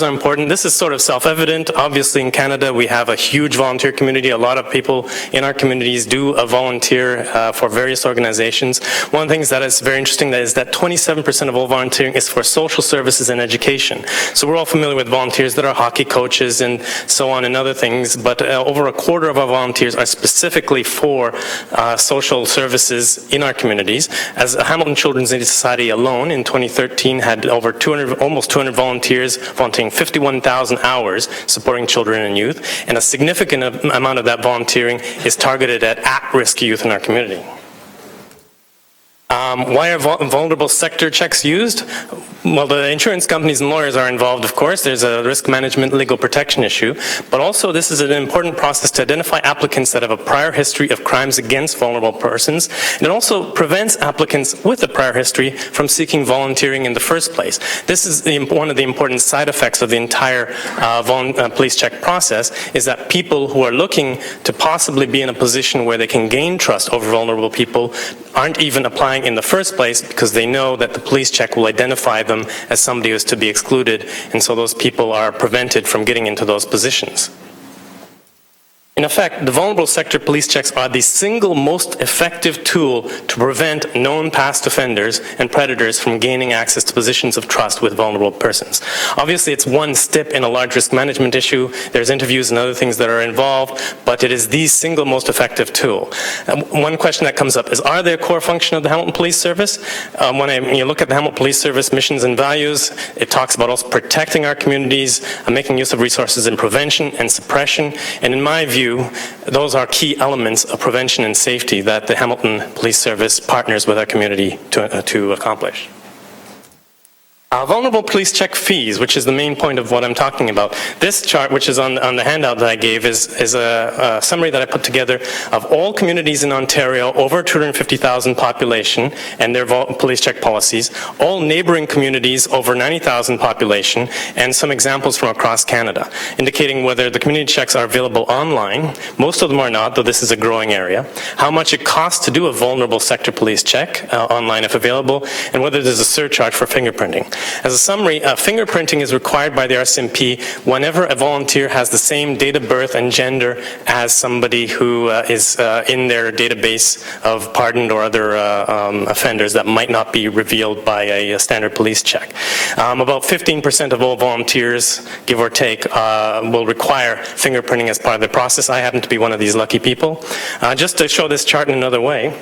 are important. This is sort of self-evident. Obviously, in Canada, we have a huge volunteer community. A lot of people in our communities do volunteer for various organizations. One of the things that is very interesting is that 27% of all volunteering is for social services and education. So we're all familiar with volunteers that are hockey coaches and so on and other things, but over a quarter of our volunteers are specifically for social services in our communities. As Hamilton Children's Aid Society alone in 2013 had over almost 200 volunteers volunteering 51,000 hours supporting children and youth, and a significant amount of that volunteering is targeted at at-risk youth in our community. Why are vulnerable sector checks used? Well, the insurance companies and lawyers are involved, of course. There's a risk management legal protection issue, but also this is an important process to identify applicants that have a prior history of crimes against vulnerable persons, and it also prevents applicants with a prior history from seeking volunteering in the first place. This is one of the important side effects of the entire police check process, is that people who are looking to possibly be in a position where they can gain trust over vulnerable people aren't even applying in the first place because they know that the police check will identify them as somebody who is to be excluded, and so those people are prevented from getting into those positions. In effect, the vulnerable sector police checks are the single most effective tool to prevent known past offenders and predators from gaining access to positions of trust with vulnerable persons. Obviously, it's one step in a large risk management issue. There's interviews and other things that are involved, but it is the single most effective tool. One question that comes up is, are they a core function of the Hamilton Police Service? When you look at the Hamilton Police Service missions and values, it talks about us protecting our communities, making use of resources in prevention and suppression, and in my view, those are key elements of prevention and safety that the Hamilton Police Service partners with our community to accomplish. Vulnerable police check fees, which is the main point of what I'm talking about. This chart, which is on the handout that I gave, is a summary that I put together of all communities in Ontario over 250,000 population and their police check policies, all neighboring communities over 90,000 population, and some examples from across Canada, indicating whether the community checks are available online. Most of them are not, though this is a growing area. How much it costs to do a vulnerable sector police check online if available, and whether there's a surcharge for fingerprinting. As a summary, fingerprinting is required by the RCMP whenever a volunteer has the same date of birth and gender as somebody who is in their database of pardoned or other offenders that might not be revealed by a standard police check. About 15% of all volunteers, give or take, will require fingerprinting as part of the process. I happen to be one of these lucky people. Just to show this chart in another way,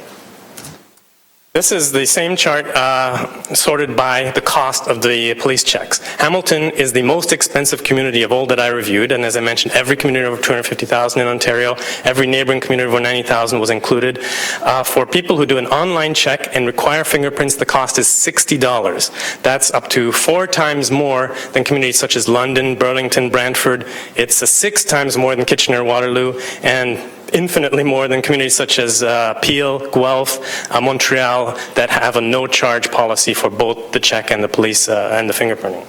this is the same chart sorted by the cost of the police checks. Hamilton is the most expensive community of all that I reviewed, and as I mentioned, every community over 250,000 in Ontario, every neighboring community over 90,000 was included. For people who do an online check and require fingerprints, the cost is $60. That's up to 4 times more than communities such as London, Burlington, Brantford. It's 6 times more than Kitchener, Waterloo, and infinitely more than communities such as Peel, Guelph, Montreal, that have a no-charge policy for both the check and the police and the fingerprinting.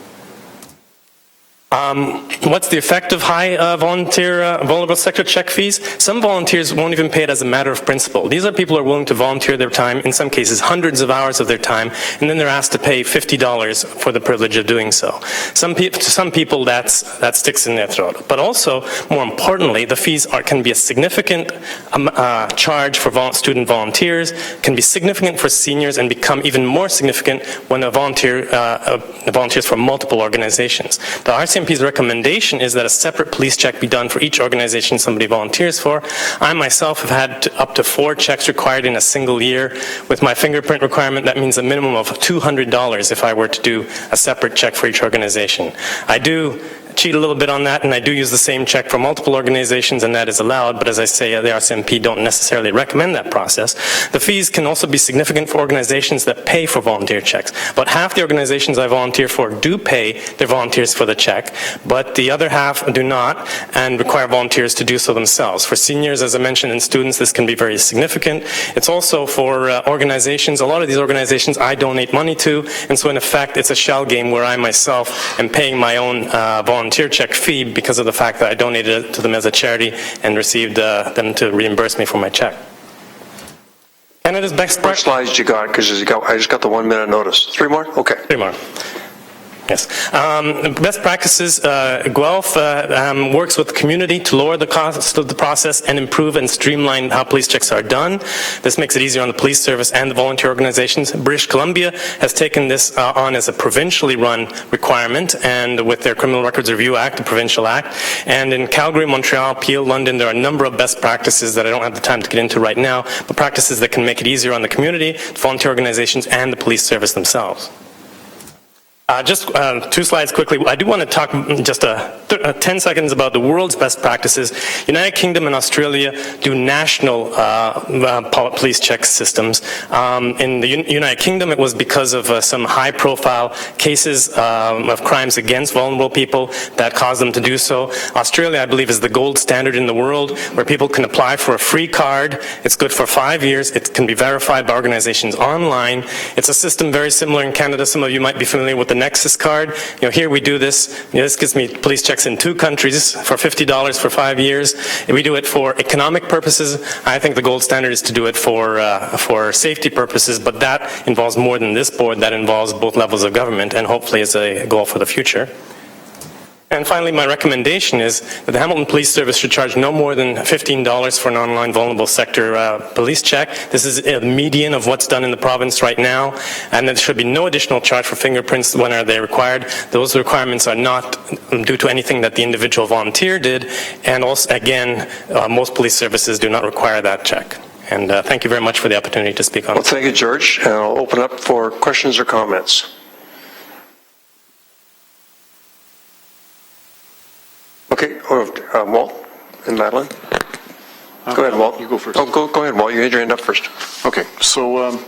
What's the effect of high vulnerable sector check fees? Some volunteers won't even pay it as a matter of principle. These are people who are willing to volunteer their time, in some cases hundreds of hours of their time, and then they're asked to pay $50 for the privilege of doing so. To some people that sticks in their throat. But also, more importantly, the fees can be a significant charge for student volunteers, can be significant for seniors, and become even more significant when a volunteer volunteers for multiple organizations. The RCMP's recommendation is that a separate police check be done for each organization somebody volunteers for. I myself have had up to 4 checks required in a single year. With my fingerprint requirement, that means a minimum of $200 if I were to do a separate check for each organization. I do cheat a little bit on that, and I do use the same check for multiple organizations, and that is allowed, but as I say, the RCMP don't necessarily recommend that process. The fees can also be significant for organizations that pay for volunteer checks. About half the organizations I volunteer for do pay their volunteers for the check, but the other half do not and require volunteers to do so themselves. For seniors, as I mentioned, and students, this can be very significant. It's also for organizations. A lot of these organizations I donate money to, and so in effect, it's a shell game where I myself am paying my own volunteer check fee because of the fact that I donated it to them as a charity and received them to reimburse me for my check. Canada's best practice. What slides you got? Because I just got the 1 minute notice. 3 more? Okay. 3 more. Yes. Best practices, Guelph works with the community to lower the cost of the process and improve and streamline how police checks are done. This makes it easier on the police service and the volunteer organizations. British Columbia has taken this on as a provincially run requirement, and with their Criminal Records Review Act, the provincial act. And in Calgary, Montreal, Peel, London, there are a number of best practices that I don't have the time to get into right now, but practices that can make it easier on the community, the volunteer organizations, and the police service themselves. Just 2 slides quickly. I do want to talk just 10 seconds about the world's best practices. United Kingdom and Australia do national police check systems. In the United Kingdom, it was because of some high-profile cases of crimes against vulnerable people that caused them to do so. Australia, I believe, is the gold standard in the world, where people can apply for a free card. It's good for 5 years. It can be verified by organizations online. It's a system very similar in Canada. Some of you might be familiar with the Nexus card. Here we do this. This gives me police checks in 2 countries for $50 for 5 years. We do it for economic purposes. I think the gold standard is to do it for safety purposes, but that involves more than this board. That involves both levels of government, and hopefully is a goal for the future. And finally, my recommendation is that the Hamilton Police Service should charge no more than $15 for an online vulnerable sector police check. This is a median of what's done in the province right now, and there should be no additional charge for fingerprints when are they required. Those requirements are not due to anything that the individual volunteer did, and also, again, most police services do not require that check. And thank you very much for the opportunity to speak on it. Well, thank you, George. And I'll open up for questions or comments. Okay, Walt and Madeline. Go ahead, Walt. You go first. Oh, go ahead, Walt. You had your hand up first. Okay, so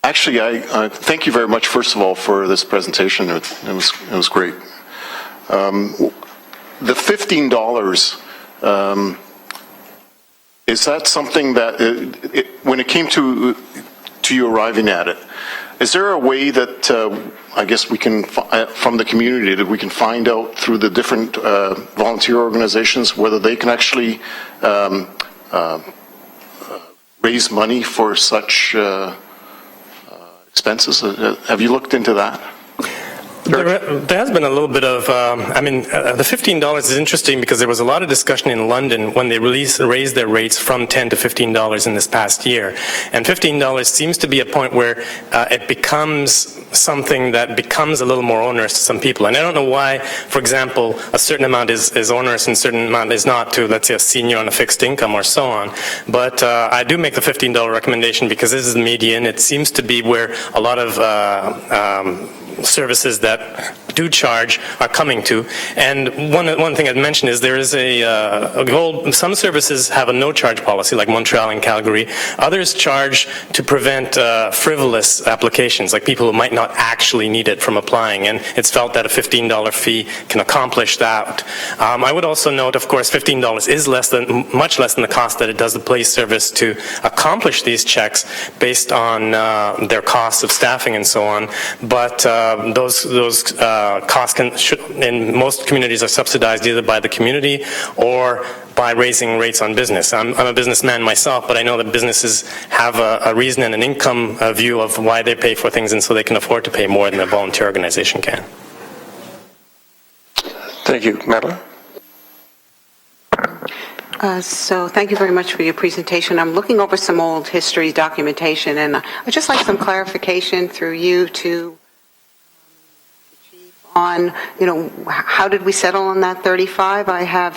actually, I thank you very much, first of all, for this presentation. It was great. The $15, is that something that, when it came to you arriving at it, is there a way that I guess we can, from the community, that we can find out through the different volunteer organizations whether they can actually raise money for such expenses? Have you looked into that? There has been a little bit of, the $15 is interesting because there was a lot of discussion in London when they raised their rates from $10 to $15 in this past year. And $15 seems to be a point where it becomes something that becomes a little more onerous to some people. And I don't know why, for example, a certain amount is onerous and a certain amount is not to, let's say, a senior on a fixed income or so on. But I do make the $15 recommendation because this is the median. It seems to be where a lot of services that do charge are coming to. And one thing I'd mention is there is a goal. Some services have a no-charge policy, like Montreal and Calgary. Others charge to prevent frivolous applications, like people who might not actually need it from applying. And it's felt that a $15 fee can accomplish that. I would also note, of course, $15 is much less than the cost that it does the police service to accomplish these checks based on their costs of staffing and so on. But those costs in most communities are subsidized either by the community or by raising rates on business. I'm a businessman myself, but I know that businesses have a reason and an income view of why they pay for things, and so they can afford to pay more than a volunteer organization can. Thank you. Madeline? So thank you very much for your presentation. I'm looking over some old history documentation, and I'd just like some clarification through you to on, how did we settle on that 35? I have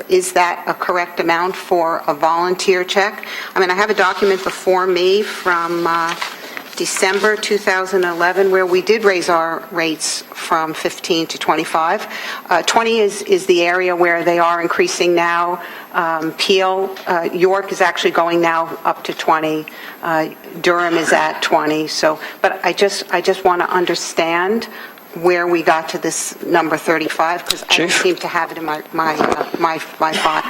is that a correct amount for a volunteer check? I have a document before me from December 2011 where we did raise our rates from 15 to 25. 20 is the area where they are increasing now. Peel, York is actually going now up to 20. Durham is at 20. So, but I just want to understand where we got to this number 35, because I don't seem to have it in my file.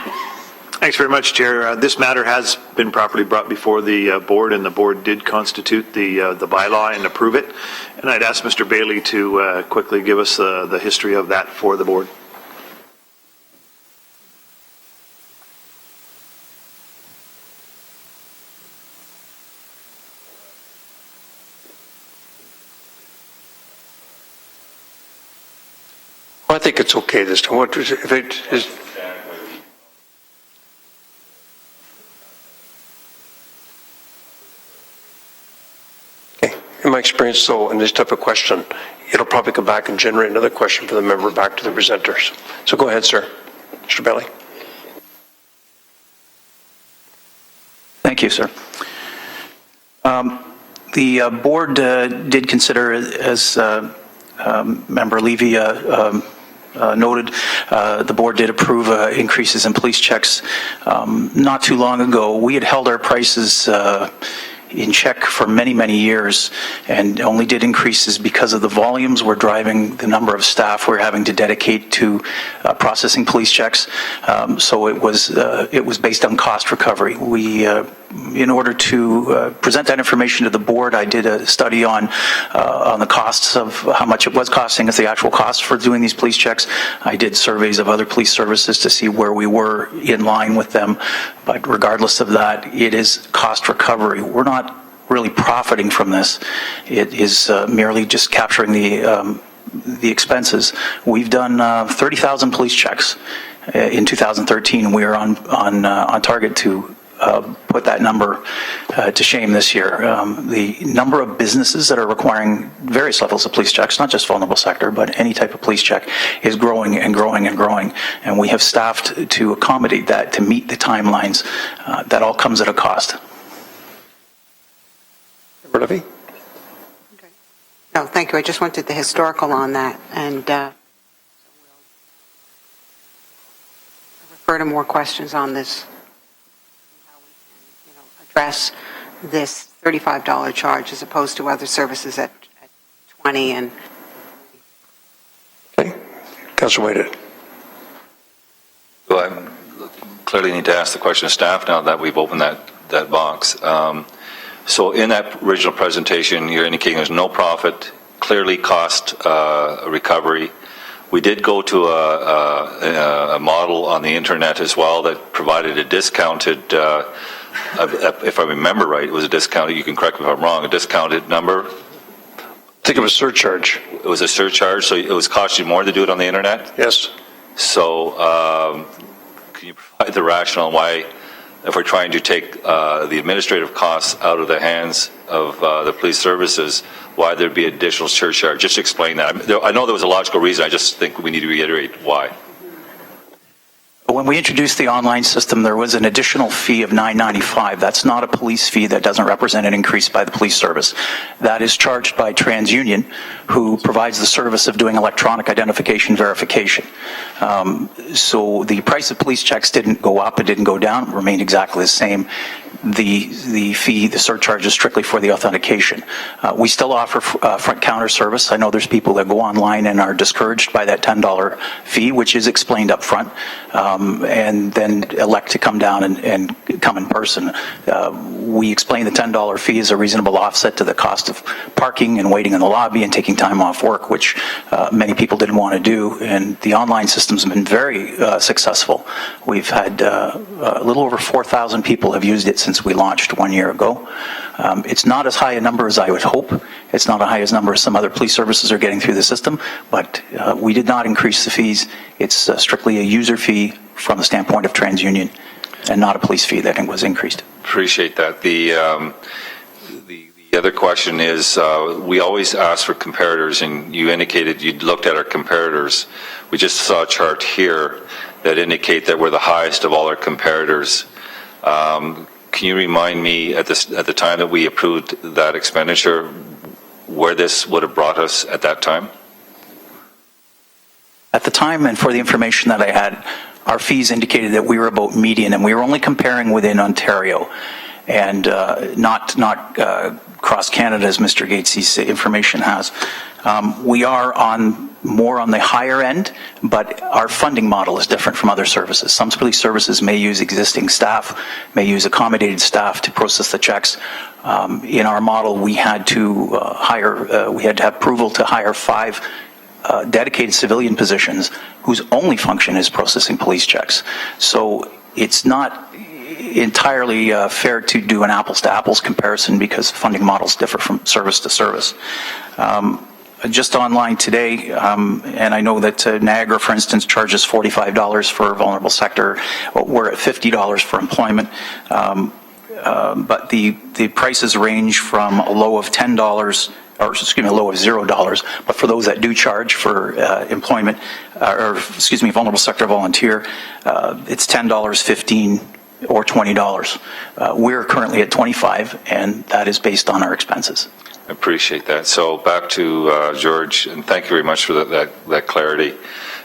Thanks very much, Chair. This matter has been properly brought before the board, and the board did constitute the bylaw and approve it. And I'd ask Mr. Bailey to quickly give us the history of that for the board. I think it's okay this time. What is it, if it is? Okay. In my experience, though, in this type of question, it'll probably come back and generate another question for the member back to the presenters. So go ahead, sir. Mr. Bailey. Thank you, sir. The board did consider, as Member Levy noted, the board did approve increases in police checks not too long ago. We had held our prices in check for many, many years and only did increases because of the volumes were driving the number of staff we're having to dedicate to processing police checks. So it was based on cost recovery. We, in order to present that information to the board, I did a study on the costs of how much it was costing us, the actual costs for doing these police checks. I did surveys of other police services to see where we were in line with them. But regardless of that, it is cost recovery. We're not really profiting from this. It is merely just capturing the expenses. We've done 30,000 police checks in 2013. We are on target to put that number to shame this year. The number of businesses that are requiring various levels of police checks, not just vulnerable sector, but any type of police check, is growing and growing and growing. And we have staffed to accommodate that, to meet the timelines. That all comes at a cost. Member Levy? Okay. No, thank you. I just wanted the historical on that, and we'll refer to more questions on this. How we can, address this $35 charge as opposed to other services at 20 and. Okay. Councilor Wade. Well, I clearly need to ask the question of staff now that we've opened that box. So in that original presentation, you're indicating there's no profit, clearly cost recovery. We did go to a model on the internet as well that provided a discounted, if I remember right, it was a discounted, you can correct me if I'm wrong, a discounted number. I think it was surcharge. It was a surcharge, so it was costing more to do it on the internet? Yes. So can you provide the rationale why, if we're trying to take the administrative costs out of the hands of the police services, why there'd be additional surcharge? Just explain that. I know there was a logical reason. I just think we need to reiterate why. When we introduced the online system, there was an additional fee of $9.95. That's not a police fee. That doesn't represent an increase by the police service. That is charged by TransUnion, who provides the service of doing electronic identification verification. So the price of police checks didn't go up, it didn't go down, it remained exactly the same. The fee, the surcharge, is strictly for the authentication. We still offer front counter service. I know there's people that go online and are discouraged by that $10 fee, which is explained up front, and then elect to come down and come in person. We explain the $10 fee is a reasonable offset to the cost of parking and waiting in the lobby and taking time off work, which many people didn't want to do. And the online system's been very successful. We've had a little over 4,000 people have used it since we launched 1 year ago. It's not as high a number as I would hope. It's not as high a number as some other police services are getting through the system, but we did not increase the fees. It's strictly a user fee from the standpoint of TransUnion and not a police fee that was increased. Appreciate that. The other question is, we always ask for comparators, and you indicated you'd looked at our comparators. We just saw a chart here that indicate that we're the highest of all our comparators. Can you remind me at the time that we approved that expenditure where this would have brought us at that time? At the time, and for the information that I had, our fees indicated that we were about median, and we were only comparing within Ontario, and not across Canada, as Mr. Gates's information has. We are more on the higher end, but our funding model is different from other services. Some police services may use existing staff, may use accommodated staff to process the checks. In our model, we had to have approval to hire 5 dedicated civilian positions whose only function is processing police checks. So it's not entirely fair to do an apples to apples comparison because funding models differ from service to service. just online today, and I know that Niagara, for instance, charges $45 for vulnerable sector. We're at $50 for employment. But the prices range from a low of $10, or excuse me, a low of $0. But for those that do charge for employment, vulnerable sector volunteer, it's $10, $15, or $20. We're currently at $25, and that is based on our expenses. I appreciate that. So back to George, and thank you very much for that clarity.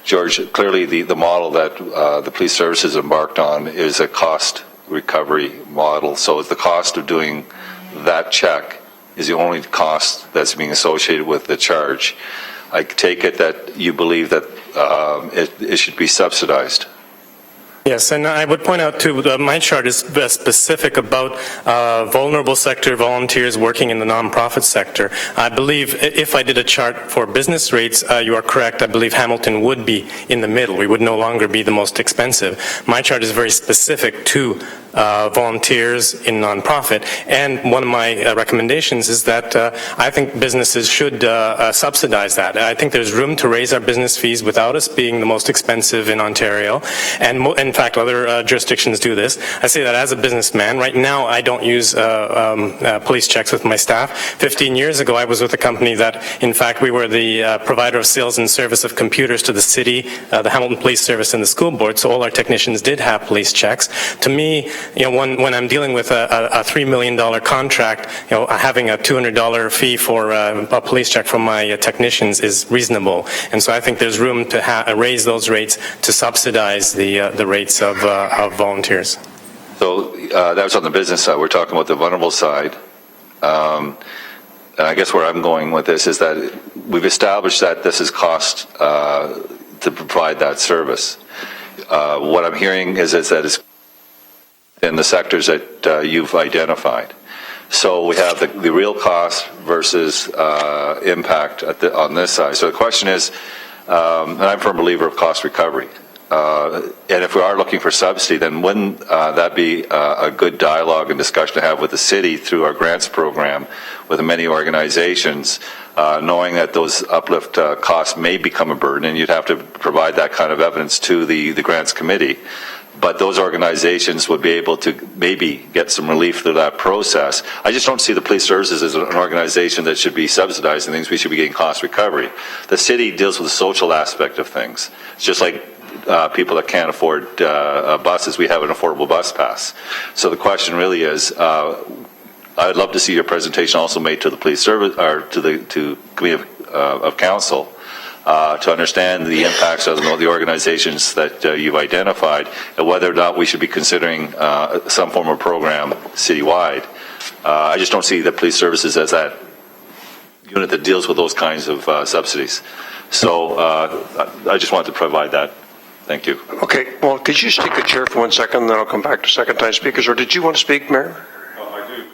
George, clearly the model that the police services embarked on is a cost recovery model. So the cost of doing that check is the only cost that's being associated with the charge. I take it that you believe that it should be subsidized. Yes, and I would point out too, my chart is specific about vulnerable sector volunteers working in the nonprofit sector. I believe if I did a chart for business rates, you are correct. I believe Hamilton would be in the middle. We would no longer be the most expensive. My chart is very specific to volunteers in nonprofit, and one of my recommendations is that I think businesses should subsidize that. I think there's room to raise our business fees without us being the most expensive in Ontario, and in fact other jurisdictions do this. I say that as a businessman. Right now I don't use police checks with my staff. 15 years ago I was with a company that in fact we were the provider of sales and service of computers to the city, the Hamilton Police Service and the school board, so all our technicians did have police checks. To me, when I'm dealing with a $3 million contract, having a $200 fee for a police check from my technicians is reasonable. And so I think there's room to raise those rates to subsidize the rates of volunteers. So that was on the business side. We're talking about the vulnerable side. And I guess where I'm going with this is that we've established that this is cost to provide that service. What I'm hearing is that it's in the sectors that you've identified. So we have the real cost versus impact on this side. So the question is, and I'm a firm believer of cost recovery. And if we are looking for subsidy, then wouldn't that be a good dialogue and discussion to have with the city through our grants program with many organizations, knowing that those uplift costs may become a burden, and you'd have to provide that kind of evidence to the grants committee. But those organizations would be able to maybe get some relief through that process. I just don't see the police services as an organization that should be subsidizing things. We should be getting cost recovery. The city deals with the social aspect of things. It's just like people that can't afford buses, we have an affordable bus pass. So the question really is, I'd love to see your presentation also made to the police service or to the committee of council to understand the impacts of the organizations that you've identified and whether or not we should be considering some form of program citywide. I just don't see the police services as that unit that deals with those kinds of subsidies. So I just wanted to provide that. Thank you. Okay, well, could you just take a chair for 1 second, then I'll come back to second-time speakers, or did you want to speak, Mayor? No, I do.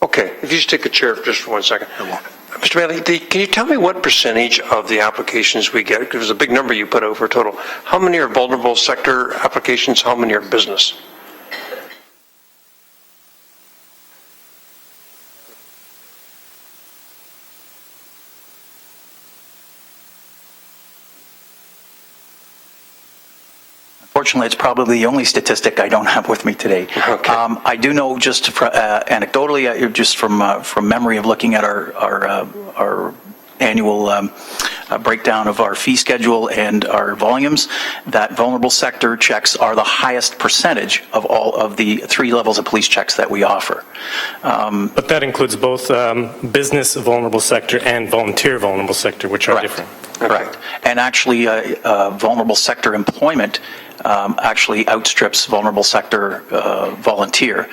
Okay, if you just take a chair just for 1 second. Mr. Bailey, can you tell me what percentage of the applications we get, because there's a big number you put over total, how many are vulnerable sector applications, how many are business? Unfortunately, it's probably the only statistic I don't have with me today. Okay. I do know just anecdotally, just from memory of looking at our annual breakdown of our fee schedule and our volumes, that vulnerable sector checks are the highest percentage of all of the 3 levels of police checks that we offer. But that includes both business vulnerable sector and volunteer vulnerable sector, which are different. Correct. And actually, vulnerable sector employment actually outstrips vulnerable sector volunteer.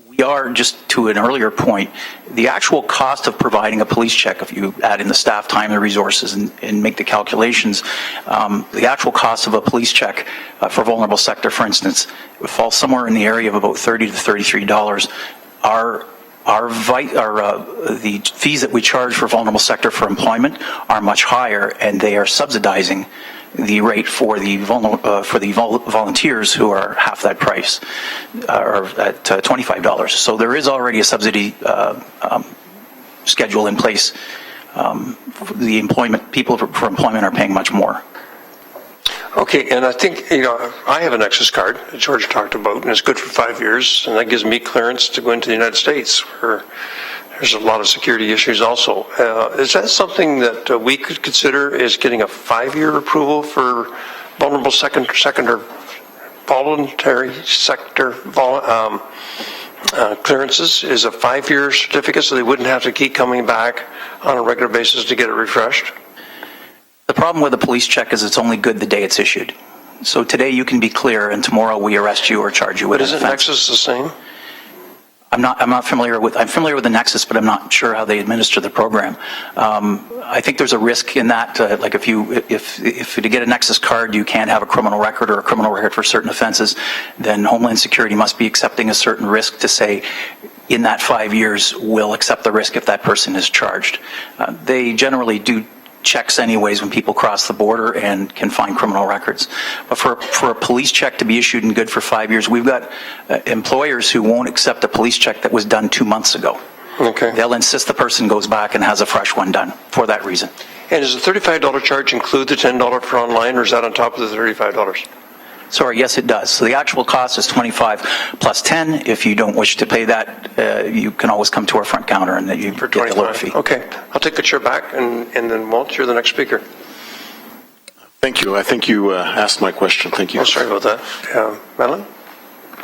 We are, just to an earlier point, the actual cost of providing a police check, if you add in the staff time, the resources, and make the calculations, the actual cost of a police check for vulnerable sector, for instance, would fall somewhere in the area of about $30 to $33. The fees that we charge for vulnerable sector for employment are much higher, and they are subsidizing the rate for the volunteers who are half that price, or at $25. So there is already a subsidy schedule in place, the people for employment are paying much more. Okay, and I think, I have a Nexus card that George talked about, and it's good for 5 years, and that gives me clearance to go into the United States, where there's a lot of security issues also. Is that something that we could consider, is getting a 5-year approval for vulnerable sector voluntary sector clearances? Is a 5-year certificate so they wouldn't have to keep coming back on a regular basis to get it refreshed? The problem with a police check is it's only good the day it's issued. So today you can be clear, and tomorrow we arrest you or charge you with But an isn't offense. Nexus the same? I'm familiar with the Nexus, but I'm not sure how they administer the program. I think there's a risk in that, like if to get a Nexus card you can't have a criminal record or a criminal record for certain offenses, then Homeland Security must be accepting a certain risk to say, in that 5 years, we'll accept the risk if that person is charged. They generally do checks anyways when people cross the border and can find criminal records. But for a police check to be issued and good for 5 years, we've got employers who won't accept a police check that was done 2 months ago. Okay. They'll insist the person goes back and has a fresh one done for that reason. And does the $35 charge include the $10 for online, or is that on top of the $35? Sorry, yes, it does. So the actual cost is $25 plus 10. If you don't wish to pay that, you can always come to our front counter and you For get the lower 25. fee. Okay, I'll take the chair back, and then Walt, you're the next speaker. Thank you. I think you asked my question. Thank you. Oh, sorry about that. Madeline?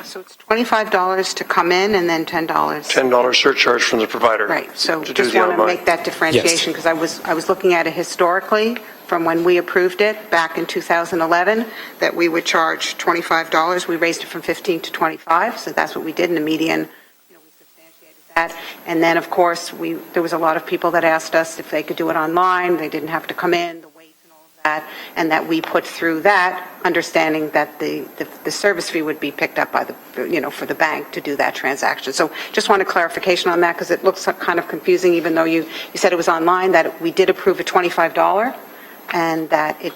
So it's $25 to come in and then $10. $10 surcharge from the provider. Right, so to do just the want to online. make that differentiation, because I was looking at it historically from when we approved it back in 2011, that we would charge $25. We raised it from 15 to 25, so that's what we did in the median. We substantiated that. And then, of course, there was a lot of people that asked us if they could do it online, they didn't have to come in, the wait and all of that, and that we put through that, understanding that the service fee would be picked up by for the bank to do that transaction. So just want a clarification on that, because it looks kind of confusing, even though you said it was online, that we did approve a $25, and that it,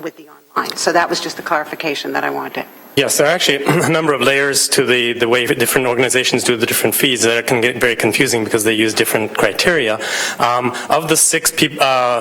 with the online. So that was just the clarification that I wanted. Yes, there are actually a number of layers to the way different organizations do the different fees that can get very confusing because they use different criteria. Of the 6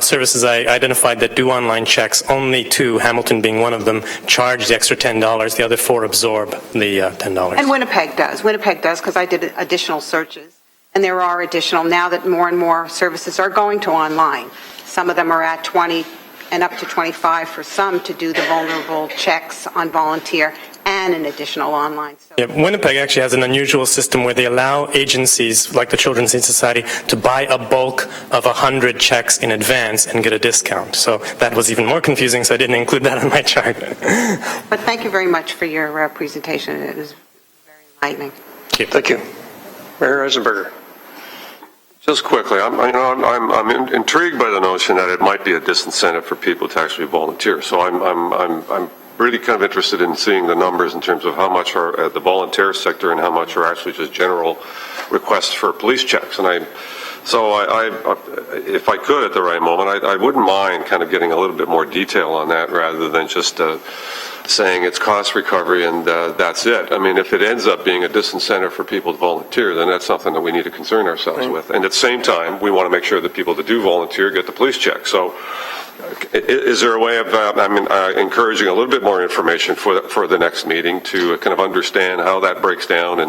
services I identified that do online checks, only 2, Hamilton being one of them, charge the extra $10. The other 4 absorb the $10. And Winnipeg does. Winnipeg does, because I did additional searches. And there are additional, now that more and more services are going to online. Some of them are at 20 and up to 25 for some to do the vulnerable checks on volunteer and an additional online. So Yeah, Winnipeg actually has an unusual system where they allow agencies like the Children's Aid Society to buy a bulk of 100 checks in advance and get a discount. So that was even more confusing, so I didn't include that on my chart. But thank you very much for your presentation. It was very enlightening. Thank you. Mayor Eisenberger. Just quickly, I'm intrigued by the notion that it might be a disincentive for people to actually volunteer. So I'm really kind of interested in seeing the numbers in terms of how much are at the volunteer sector and how much are actually just general requests for police checks. And if I could at the right moment, I wouldn't mind kind of getting a little bit more detail on that rather than just saying it's cost recovery and that's it. I mean, if it ends up being a disincentive for people to volunteer, then that's something that we need to concern ourselves with. And at the same time, we want to make sure that people that do volunteer get the police check. So is there a way of encouraging a little bit more information for the next meeting to kind of understand how that breaks down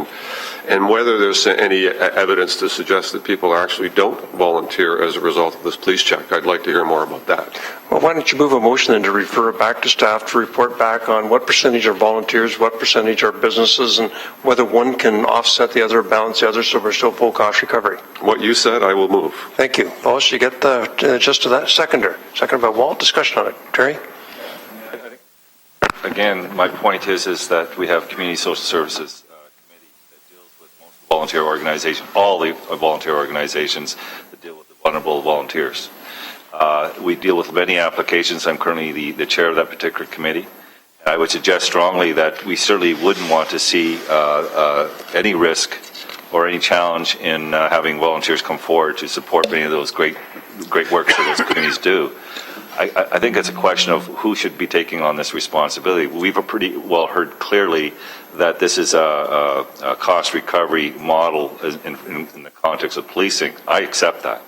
and whether there's any evidence to suggest that people actually don't volunteer as a result of this police check? I'd like to hear more about that. Well, why don't you move a motion then to refer it back to staff to report back on what percentage are volunteers, what percentage are businesses, and whether one can offset the other, balance the other, so we're still full cost recovery. What you said, I will move. Thank you. Lois, you get the gist of that? Seconded by Walt. Discussion on it. Terry? Again, my point is that we have Community Social Services Committee that deals with most volunteer organizations, all the volunteer organizations that deal with the vulnerable volunteers. We deal with many applications. I'm currently the chair of that particular committee. I would suggest strongly that we certainly wouldn't want to see any risk or any challenge in having volunteers come forward to support many of those great works that those committees do. I think it's a question of who should be taking on this responsibility. We've pretty well heard clearly that this is a cost recovery model in the context of policing. I accept that.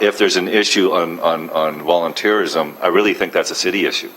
If there's an issue on volunteerism, I really think that's a city issue,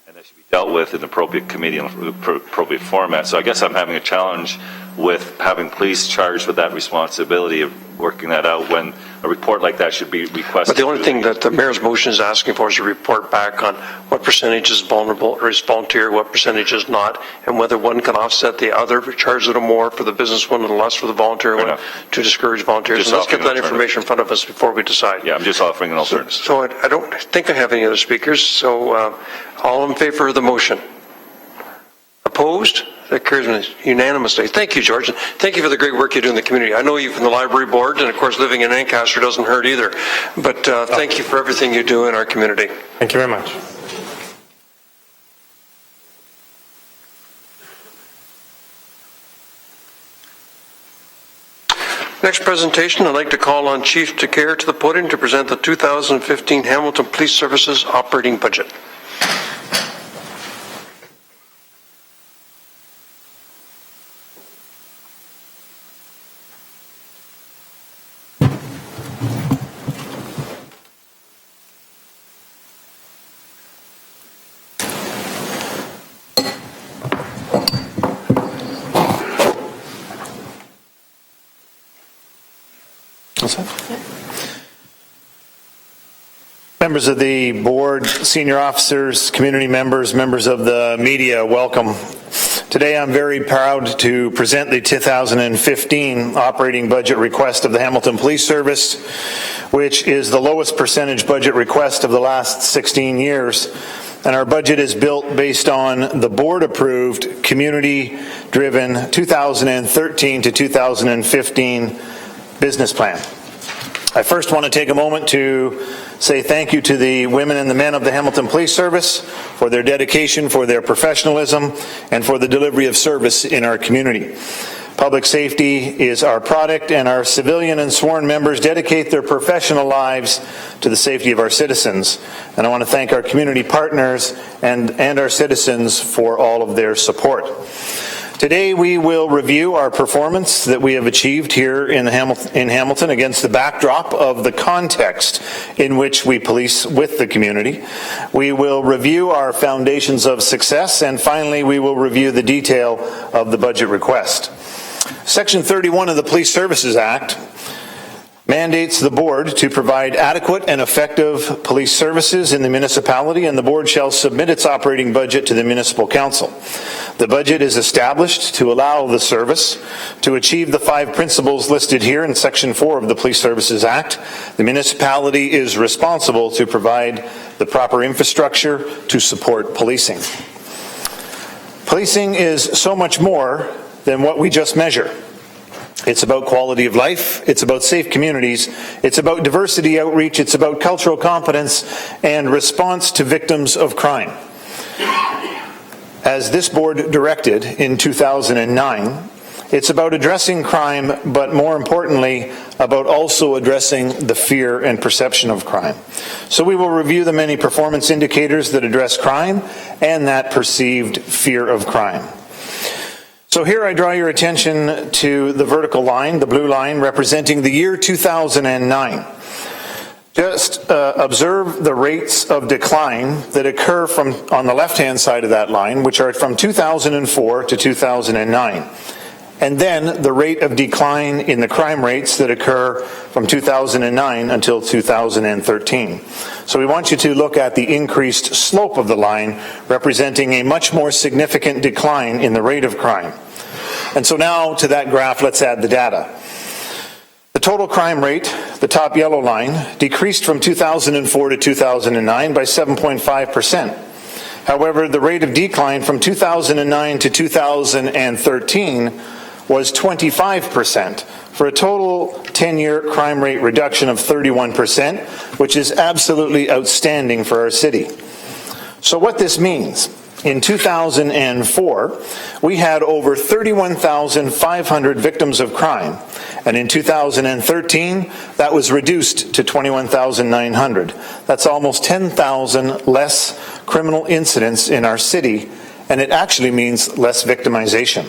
and that should be dealt with in the appropriate committee in the appropriate format. So I guess I'm having a challenge with having police charged with that responsibility of working that out when a report like that should be requested. But the only thing that the mayor's motion is asking for is a report back on what percentage is vulnerable or is volunteer, what percentage is not, and whether one can offset the other, charge a little more for the business one and less for the volunteer one to discourage volunteers. And let's get that information in front of us before we decide. Yeah, I'm just offering an alternative. So I don't think I have any other speakers. So all in favor of the motion? Opposed? That carries unanimously. Thank you, George. And thank you for the great work you do in the community. I know you from the library board, and of course living in Ancaster doesn't hurt either. But thank you for everything you do in our community. Thank you very much. Next presentation, I'd like to call on Chief Caire to the podium to present the 2015 Hamilton Police Services operating budget. Members of the board, senior officers, community members, members of the media, welcome. Today I'm very proud to present the 2015 operating budget request of the Hamilton Police Service, which is the lowest percentage budget request of the last 16 years. And our budget is built based on the board-approved, community-driven 2013 to 2015 business plan. I first want to take a moment to say thank you to the women and the men of the Hamilton Police Service for their dedication, for their professionalism, and for the delivery of service in our community. Public safety is our product, and our civilian and sworn members dedicate their professional lives to the safety of our citizens. And I want to thank our community partners and our citizens for all of their support. Today we will review our performance that we have achieved here in Hamilton against the backdrop of the context in which we police with the community. We will review our foundations of success, and finally we will review the detail of the budget request. Section 31 of the Police Services Act mandates the board to provide adequate and effective police services in the municipality, and the board shall submit its operating budget to the municipal council. The budget is established to allow the service to achieve the 5 principles listed here in Section 4 of the Police Services Act. The municipality is responsible to provide the proper infrastructure to support policing. Policing is so much more than what we just measure. It's about quality of life, it's about safe communities, it's about diversity outreach, it's about cultural competence and response to victims of crime. As this board directed in 2009, it's about addressing crime, but more importantly, about also addressing the fear and perception of crime. So we will review the many performance indicators that address crime and that perceived fear of crime. So here I draw your attention to the vertical line, the blue line, representing the year 2009. Just observe the rates of decline that occur on the left-hand side of that line, which are from 2004 to 2009. And then the rate of decline in the crime rates that occur from 2009 until 2013. So we want you to look at the increased slope of the line, representing a much more significant decline in the rate of crime. And so now to that graph, let's add the data. The total crime rate, the top yellow line, decreased from 2004 to 2009 by 7.5%. However, the rate of decline from 2009 to 2013 was 25%, for a total 10-year crime rate reduction of 31%, which is absolutely outstanding for our city. So what this means In 2004, we had over 31,500 victims of crime, and in 2013, that was reduced to 21,900. That's almost 10,000 less criminal incidents in our city, and it actually means less victimization.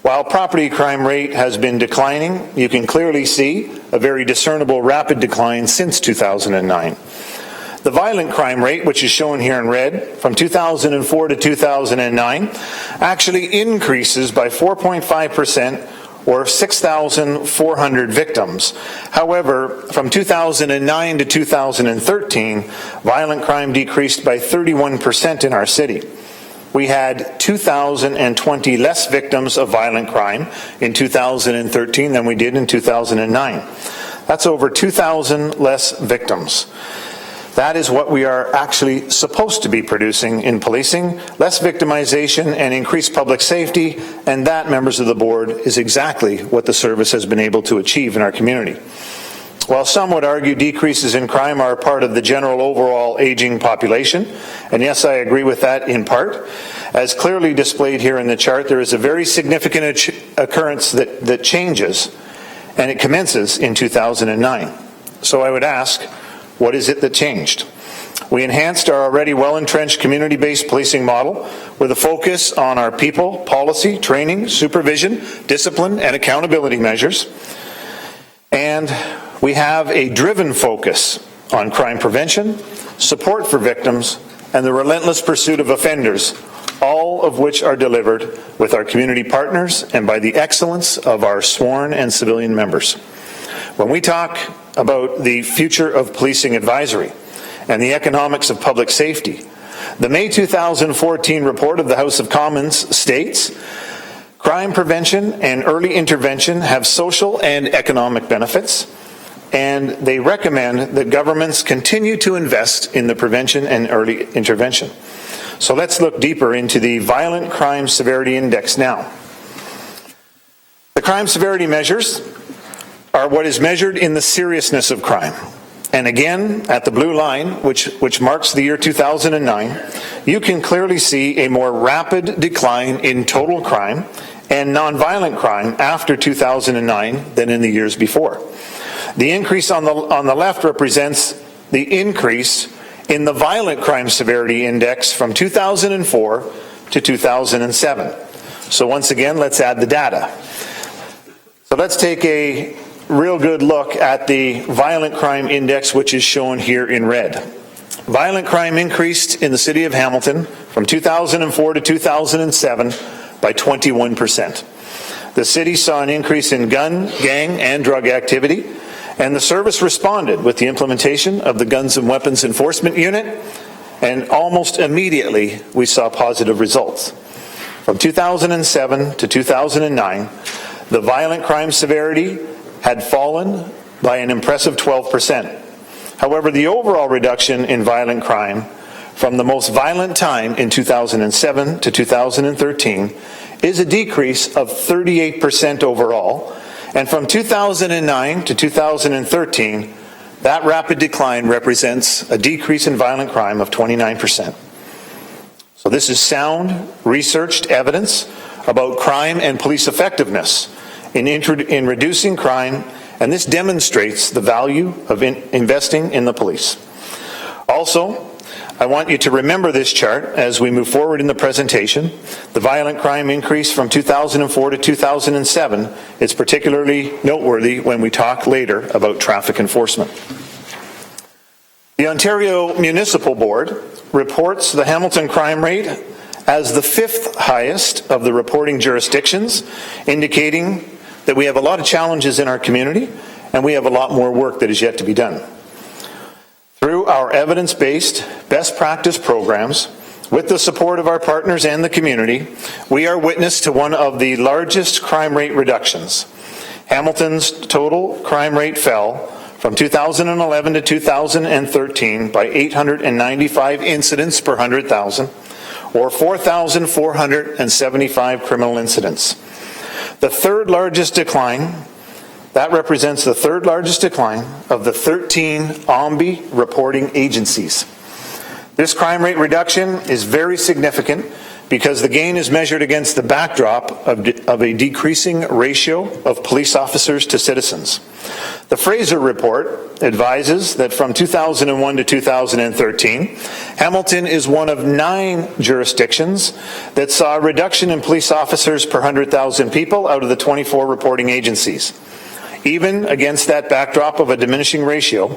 While property crime rate has been declining, you can clearly see a very discernible rapid decline since 2009. The violent crime rate, which is shown here in red, from 2004 to 2009, actually increases by 4.5%, or 6,400 victims. However, from 2009 to 2013, violent crime decreased by 31% in our city. We had 2,020 less victims of violent crime in 2013 than we did in 2009. That's over 2,000 less victims. That is what we are actually supposed to be producing in policing, less victimization and increased public safety, and that, members of the board, is exactly what the service has been able to achieve in our community. While some would argue decreases in crime are a part of the general overall aging population, and yes, I agree with that in part, as clearly displayed here in the chart, there is a very significant occurrence that changes, and it commences in 2009. So I would ask, what is it that changed? We enhanced our already well-entrenched community-based policing model with a focus on our people, policy, training, supervision, discipline, and accountability measures. And we have a driven focus on crime prevention, support for victims, and the relentless pursuit of offenders, all of which are delivered with our community partners and by the excellence of our sworn and civilian members. When we talk about the future of policing advisory and the economics of public safety, the May 2014 report of the House of Commons states, crime prevention and early intervention have social and economic benefits, and they recommend that governments continue to invest in the prevention and early intervention. So let's look deeper into the Violent Crime Severity Index now. The crime severity measures are what is measured in the seriousness of crime. And again, at the blue line, which marks the year 2009, you can clearly see a more rapid decline in total crime and nonviolent crime after 2009 than in the years before. The increase on the left represents the increase in the Violent Crime Severity Index from 2004 to 2007. So once again, let's add the data. So let's take a real good look at the Violent Crime Index, which is shown here in red. Violent crime increased in the city of Hamilton from 2004 to 2007 by 21%. The city saw an increase in gun, gang, and drug activity, and the service responded with the implementation of the Guns and Weapons Enforcement Unit, and almost immediately we saw positive results. From 2007 to 2009, the violent crime severity had fallen by an impressive 12%. However, the overall reduction in violent crime from the most violent time in 2007 to 2013 is a decrease of 38% overall, and from 2009 to 2013, that rapid decline represents a decrease in violent crime of 29%. So this is sound, researched evidence about crime and police effectiveness in reducing crime, and this demonstrates the value of investing in the police. Also, I want you to remember this chart as we move forward in the presentation. The violent crime increase from 2004 to 2007 is particularly noteworthy when we talk later about traffic enforcement. The Ontario Municipal Board reports the Hamilton crime rate as the 5th highest of the reporting jurisdictions, indicating that we have a lot of challenges in our community and we have a lot more work that is yet to be done. Through our evidence-based best practice programs, with the support of our partners and the community, we are witness to one of the largest crime rate reductions. Hamilton's total crime rate fell from 2011 to 2013 by 895 incidents per 100,000, or 4,475 criminal incidents. The third largest decline, that represents the third largest decline of the 13 OMBI reporting agencies. This crime rate reduction is very significant because the gain is measured against the backdrop of a decreasing ratio of police officers to citizens. The Fraser Report advises that from 2001 to 2013, Hamilton is one of 9 jurisdictions that saw a reduction in police officers per 100,000 people out of the 24 reporting agencies. Even against that backdrop of a diminishing ratio,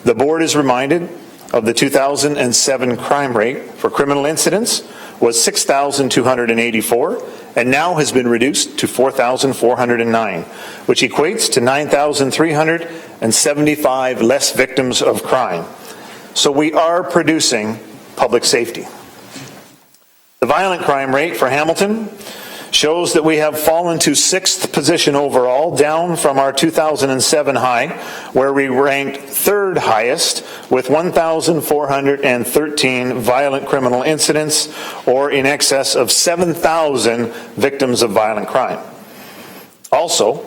the board is reminded of the 2007 crime rate for criminal incidents was 6,284 and now has been reduced to 4,409, which equates to 9,375 less victims of crime. So we are producing public safety. The violent crime rate for Hamilton shows that we have fallen to 6th position overall, down from our 2007 high, where we ranked 3rd highest with 1,413 violent criminal incidents, or in excess of 7,000 victims of violent crime. Also,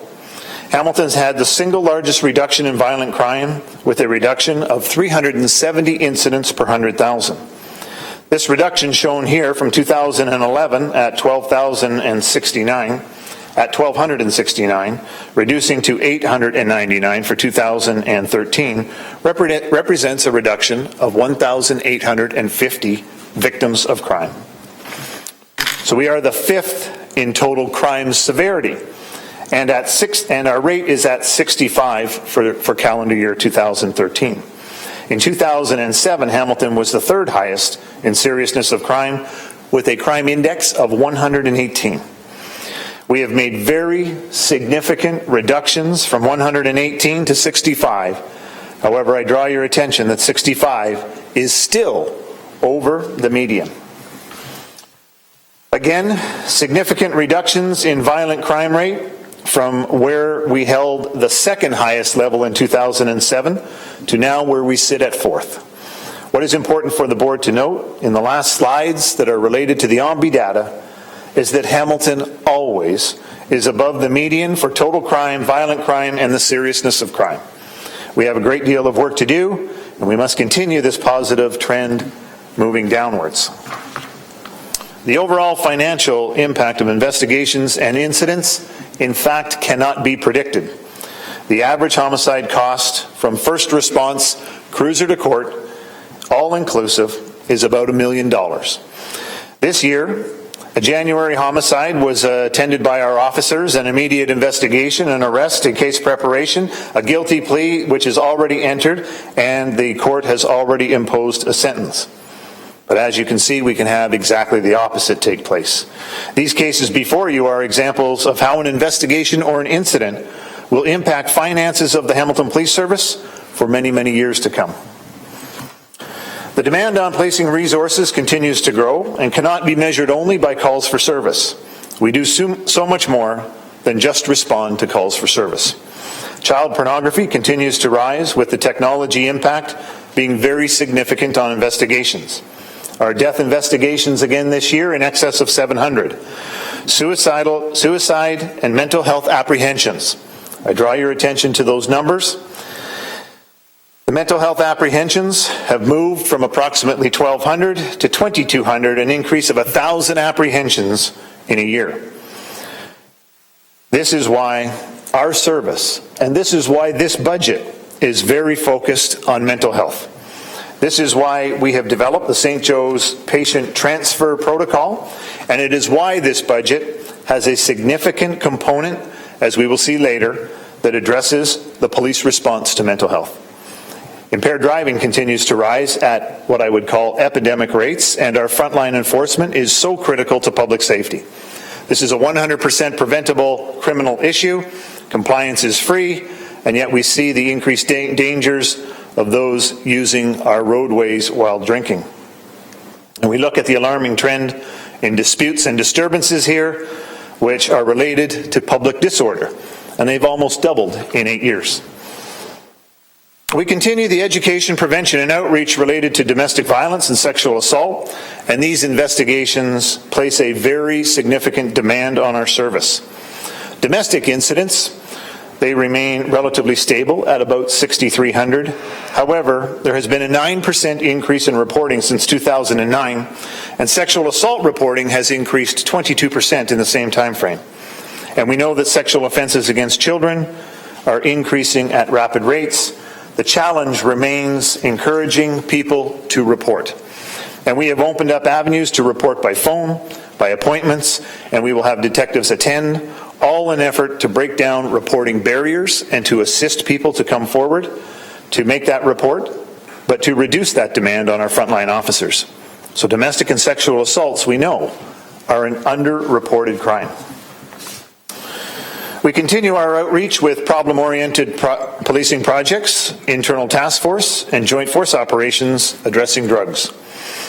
Hamilton's had the single largest reduction in violent crime, with a reduction of 370 incidents per 100,000. This reduction shown here from 2011 at 1,269, reducing to 899 for 2013, represents a reduction of 1,850 victims of crime. So we are the 5th in total crime severity, and our rate is at 65 for calendar year 2013. In 2007, Hamilton was the 3rd highest in seriousness of crime, with a crime index of 118. We have made very significant reductions from 118 to 65. However, I draw your attention that 65 is still over the median. Again, significant reductions in violent crime rate from where we held the 2nd highest level in 2007 to now where we sit at 4th. What is important for the board to note in the last slides that are related to the OMBI data is that Hamilton always is above the median for total crime, violent crime, and the seriousness of crime. We have a great deal of work to do, and we must continue this positive trend moving downwards. The overall financial impact of investigations and incidents, in fact, cannot be predicted. The average homicide cost from first response, cruiser to court, all inclusive, is about $1 million. This year, a January homicide was attended by our officers, an immediate investigation, an arrest, a case preparation, a guilty plea which is already entered, and the court has already imposed a sentence. But as you can see, we can have exactly the opposite take place. These cases before you are examples of how an investigation or an incident will impact finances of the Hamilton Police Service for many, many years to come. The demand on policing resources continues to grow and cannot be measured only by calls for service. We do so much more than just respond to calls for service. Child pornography continues to rise, with the technology impact being very significant on investigations. Our death investigations again this year in excess of 700. Suicide and mental health apprehensions. I draw your attention to those numbers. The mental health apprehensions have moved from approximately 1,200 to 2,200, an increase of 1,000 apprehensions in a year. This is why our service, and this is why this budget is very focused on mental health. This is why we have developed the St. Joe's Patient Transfer Protocol, and it is why this budget has a significant component, as we will see later, that addresses the police response to mental health. Impaired driving continues to rise at what I would call epidemic rates, and our frontline enforcement is so critical to public safety. This is a 100% preventable criminal issue. Compliance is free, and yet we see the increased dangers of those using our roadways while drinking. And we look at the alarming trend in disputes and disturbances here, which are related to public disorder, and they've almost doubled in 8 years. We continue the education, prevention, and outreach related to domestic violence and sexual assault, and these investigations place a very significant demand on our service. Domestic incidents, they remain relatively stable at about 6,300. However, there has been a 9% increase in reporting since 2009, and sexual assault reporting has increased 22% in the same time frame. And we know that sexual offenses against children are increasing at rapid rates. The challenge remains encouraging people to report. And we have opened up avenues to report by phone, by appointments, and we will have detectives attend, all in an effort to break down reporting barriers and to assist people to come forward to make that report, but to reduce that demand on our frontline officers. So domestic and sexual assaults, we know, are an underreported crime. We continue our outreach with problem-oriented policing projects, internal task force, and joint force operations addressing drugs.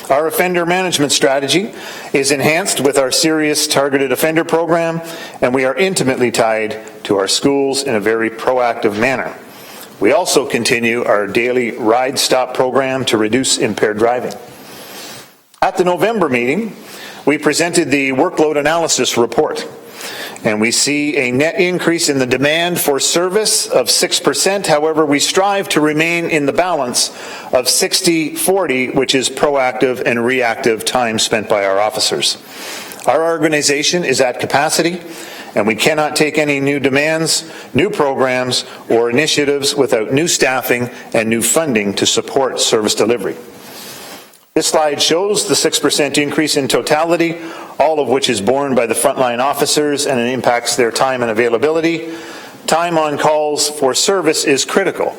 Our offender management strategy is enhanced with our serious targeted offender program, and we are intimately tied to our schools in a very proactive manner. We also continue our daily Ride Stop program to reduce impaired driving. At the November meeting, we presented the workload analysis report, and we see a net increase in the demand for service of 6%. However, we strive to remain in the balance of 60-40, which is proactive and reactive time spent by our officers. Our organization is at capacity, and we cannot take any new demands, new programs, or initiatives without new staffing and new funding to support service delivery. This slide shows the 6% increase in totality, all of which is borne by the frontline officers, and it impacts their time and availability. Time on calls for service is critical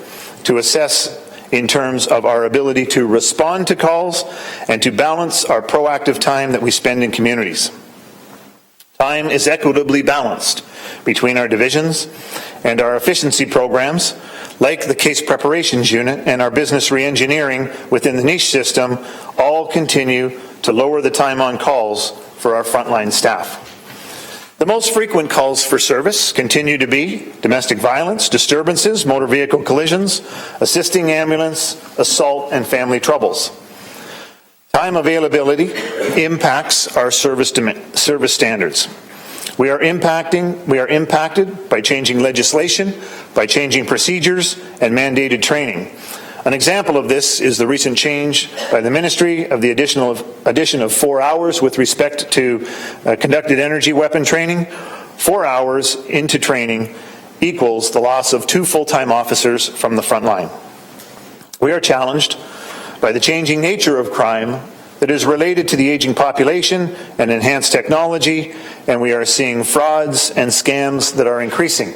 to assess in terms of our ability to respond to calls and to balance our proactive time that we spend in communities. Time is equitably balanced between our divisions, and our efficiency programs, like the case preparations unit and our business reengineering within the niche system, all continue to lower the time on calls for our frontline staff. The most frequent calls for service continue to be domestic violence, disturbances, motor vehicle collisions, assisting ambulance, assault, and family troubles. Time availability impacts our service standards. We are impacted by changing legislation, by changing procedures, and mandated training. An example of this is the recent change by the Ministry of the addition of 4 hours with respect to conducted energy weapon training. 4 hours into training equals the loss of 2 full-time officers from the front line. We are challenged by the changing nature of crime that is related to the aging population and enhanced technology, and we are seeing frauds and scams that are increasing.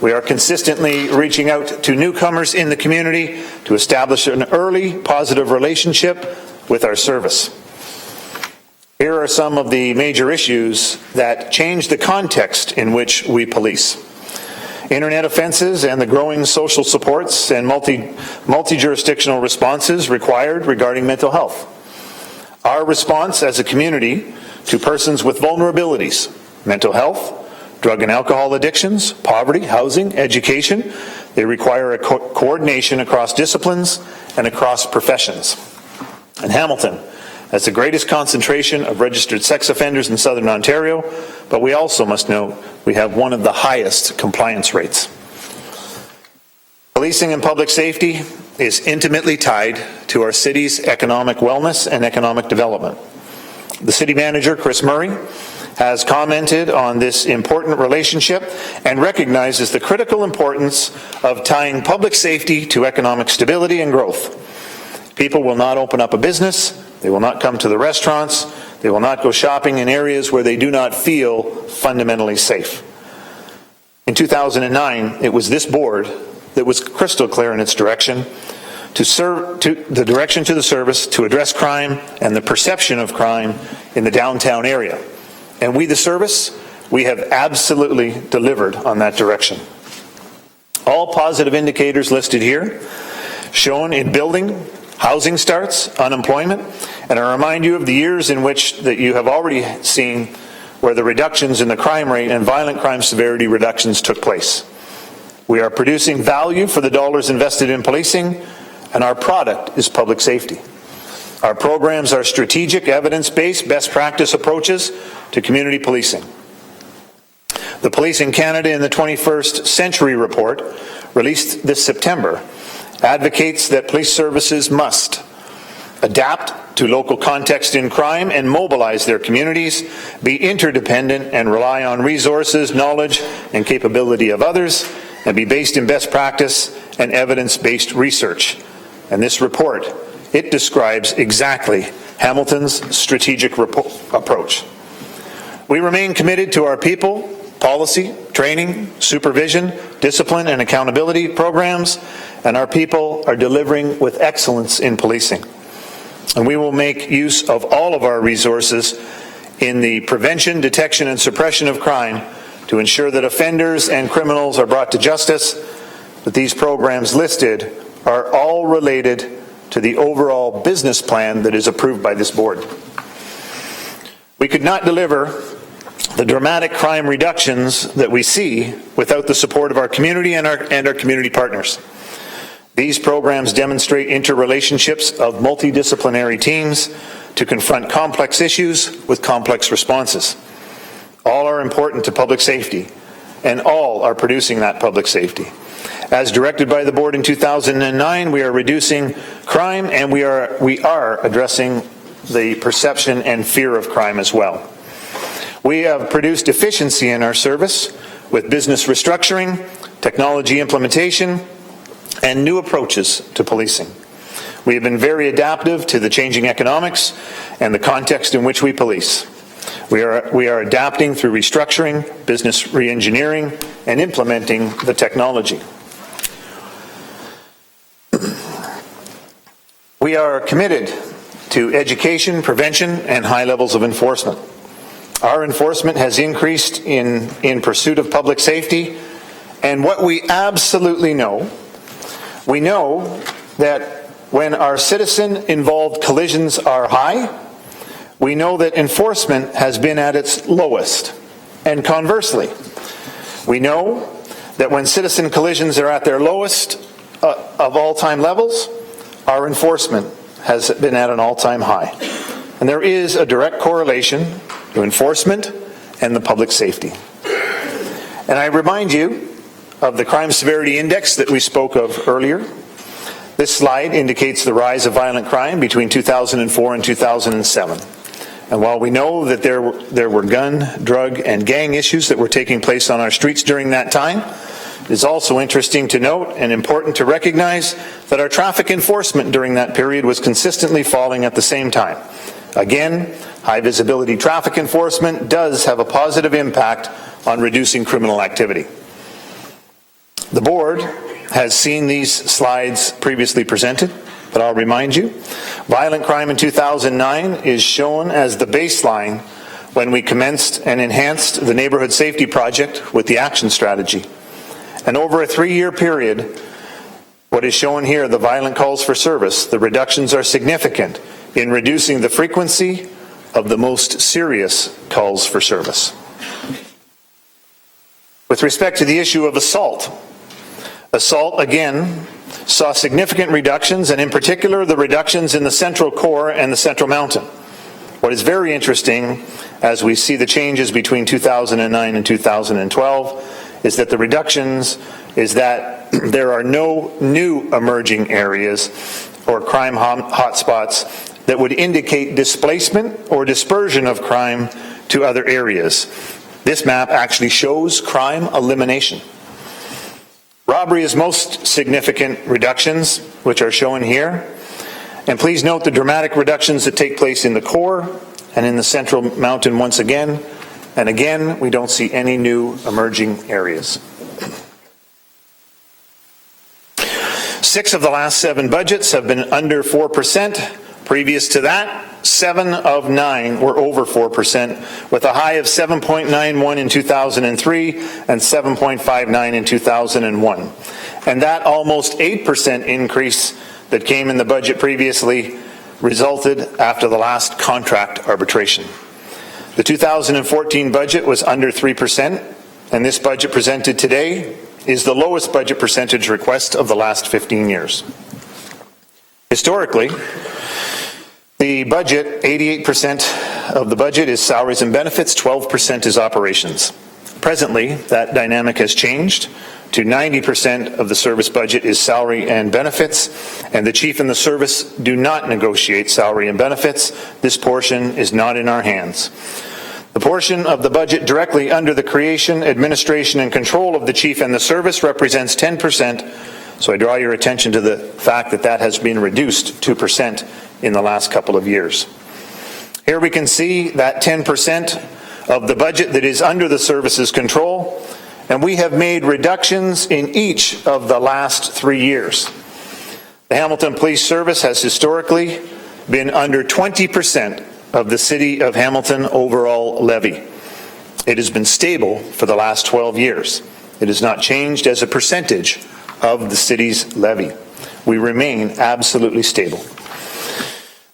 We are consistently reaching out to newcomers in the community to establish an early positive relationship with our service. Here are some of the major issues that change the context in which we police. Internet offenses and the growing social supports and multi-jurisdictional responses required regarding mental health. Our response as a community to persons with vulnerabilities, mental health, drug and alcohol addictions, poverty, housing, education, they require a coordination across disciplines and across professions. And Hamilton has the greatest concentration of registered sex offenders in Southern Ontario, but we also must note we have one of the highest compliance rates. Policing and public safety is intimately tied to our city's economic wellness and economic development. The city manager, Chris Murray, has commented on this important relationship and recognizes the critical importance of tying public safety to economic stability and growth. People will not open up a business, they will not come to the restaurants, they will not go shopping in areas where they do not feel fundamentally safe. In 2009, it was this board that was crystal clear in its direction to the service to address crime and the perception of crime in the downtown area. And we, the service, we have absolutely delivered on that direction. All positive indicators listed here, shown in building, housing starts, unemployment, and I remind you of the years in which that you have already seen where the reductions in the crime rate and violent crime severity reductions took place. We are producing value for the dollars invested in policing, and our product is public safety. Our programs are strategic, evidence-based, best practice approaches to community policing. The Police in Canada in the 21st Century report, released this September, advocates that police services must adapt to local context in crime and mobilize their communities, be interdependent and rely on resources, knowledge, and capability of others, and be based in best practice and evidence-based research. And this report, it describes exactly Hamilton's strategic approach. We remain committed to our people, policy, training, supervision, discipline, and accountability programs, and our people are delivering with excellence in policing. And we will make use of all of our resources in the prevention, detection, and suppression of crime to ensure that offenders and criminals are brought to justice, that these programs listed are all related to the overall business plan that is approved by this board. We could not deliver the dramatic crime reductions that we see without the support of our community and our community partners. These programs demonstrate interrelationships of multidisciplinary teams to confront complex issues with complex responses. All are important to public safety, and all are producing that public safety. As directed by the board in 2009, we are reducing crime, and we are addressing the perception and fear of crime as well. We have produced efficiency in our service with business restructuring, technology implementation, and new approaches to policing. We have been very adaptive to the changing economics and the context in which we police. We are adapting through restructuring, business reengineering, and implementing the technology. We are committed to education, prevention, and high levels of enforcement. Our enforcement has increased in pursuit of public safety, and what we absolutely know, we know that when our citizen-involved collisions are high, we know that enforcement has been at its lowest. And conversely, we know that when citizen collisions are at their lowest of all-time levels, our enforcement has been at an all-time high. And there is a direct correlation to enforcement and the public safety. And I remind you of the Crime Severity Index that we spoke of earlier. This slide indicates the rise of violent crime between 2004 and 2007. And while we know that there were gun, drug, and gang issues that were taking place on our streets during that time, it is also interesting to note and important to recognize that our traffic enforcement during that period was consistently falling at the same time. Again, high visibility traffic enforcement does have a positive impact on reducing criminal activity. The board has seen these slides previously presented, but I'll remind you, violent crime in 2009 is shown as the baseline when we commenced and enhanced the Neighborhood Safety Project with the action strategy. And over a 3-year period, what is shown here, the violent calls for service, the reductions are significant in reducing the frequency of the most serious calls for service. With respect to the issue of assault, again, saw significant reductions, and in particular, the reductions in the Central Core and the Central Mountain. What is very interesting, as we see the changes between 2009 and 2012, is that the reductions is that there are no new emerging areas or crime hotspots that would indicate displacement or dispersion of crime to other areas. This map actually shows crime elimination. Robbery is most significant reductions, which are shown here. And please note the dramatic reductions that take place in the core and in the Central Mountain once again. And again, we don't see any new emerging areas. 6 of the last 7 budgets have been under 4%. Previous to that, 7 of 9 were over 4%, with a high of 7.91 in 2003 and 7.59 in 2001. And that almost 8% increase that came in the budget previously resulted after the last contract arbitration. The 2014 budget was under 3%, and this budget presented today is the lowest budget percentage request of the last 15 years. Historically, the budget, 88% of the budget is salaries and benefits, 12% is operations. Presently, that dynamic has changed to 90% of the service budget is salary and benefits, and the chief and the service do not negotiate salary and benefits. This portion is not in our hands. The portion of the budget directly under the creation, administration, and control of the chief and the service represents 10%, so I draw your attention to the fact that that has been reduced 2% in the last couple of years. Here we can see that 10% of the budget that is under the service's control, and we have made reductions in each of the last 3 years. The Hamilton Police Service has historically been under 20% of the City of Hamilton overall levy. It has been stable for the last 12 years. It has not changed as a percentage of the city's levy. We remain absolutely stable.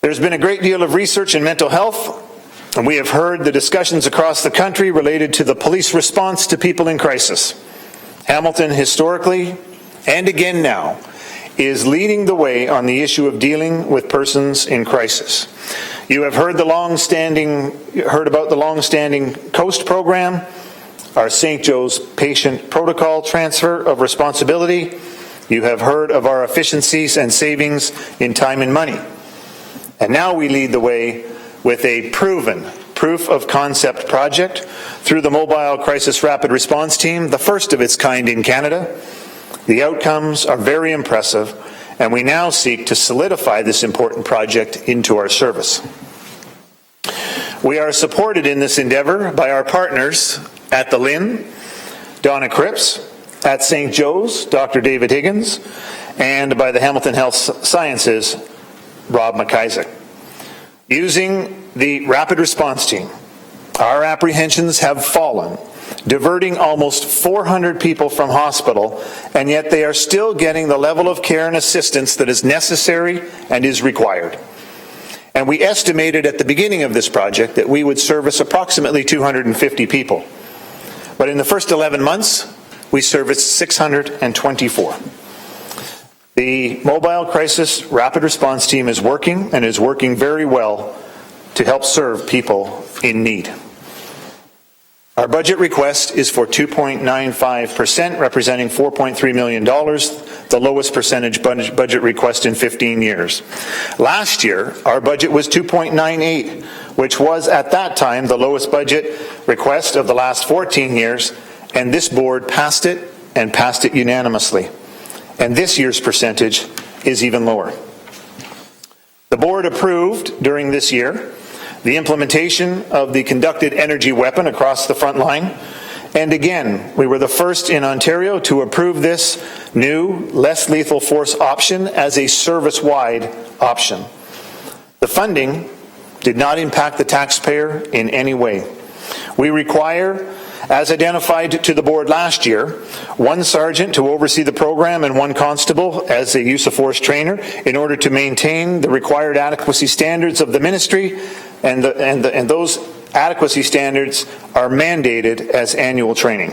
There's been a great deal of research in mental health, and we have heard the discussions across the country related to the police response to people in crisis. Hamilton historically, and again now, is leading the way on the issue of dealing with persons in crisis. You have heard about the long-standing COAST program, our St. Joe's patient protocol transfer of responsibility. You have heard of our efficiencies and savings in time and money. And now we lead the way with a proven proof of concept project through the Mobile Crisis Rapid Response Team, the first of its kind in Canada. The outcomes are very impressive, and we now seek to solidify this important project into our service. We are supported in this endeavor by our partners at the Lynn, Donna Cripps, at St. Joe's, Dr. David Higgins, and by the Hamilton Health Sciences, Rob McIsaac. Using the Rapid Response Team, our apprehensions have fallen, diverting almost 400 people from hospital, and yet they are still getting the level of care and assistance that is necessary and is required. And we estimated at the beginning of this project that we would service approximately 250 people. But in the first 11 months, we serviced 624. The Mobile Crisis Rapid Response Team is working, and is working very well to help serve people in need. Our budget request is for 2.95%, representing $4.3 million, the lowest percentage budget request in 15 years. Last year, our budget was 2.98, which was at that time the lowest budget request of the last 14 years, and this board passed it, and passed it unanimously. And this year's percentage is even lower. The board approved during this year the implementation of the conducted energy weapon across the front line. And again, we were the first in Ontario to approve this new, less lethal force option as a service-wide option. The funding did not impact the taxpayer in any way. We require, as identified to the board last year, one sergeant to oversee the program and one constable as a use of force trainer in order to maintain the required adequacy standards of the ministry, and those adequacy standards are mandated as annual training.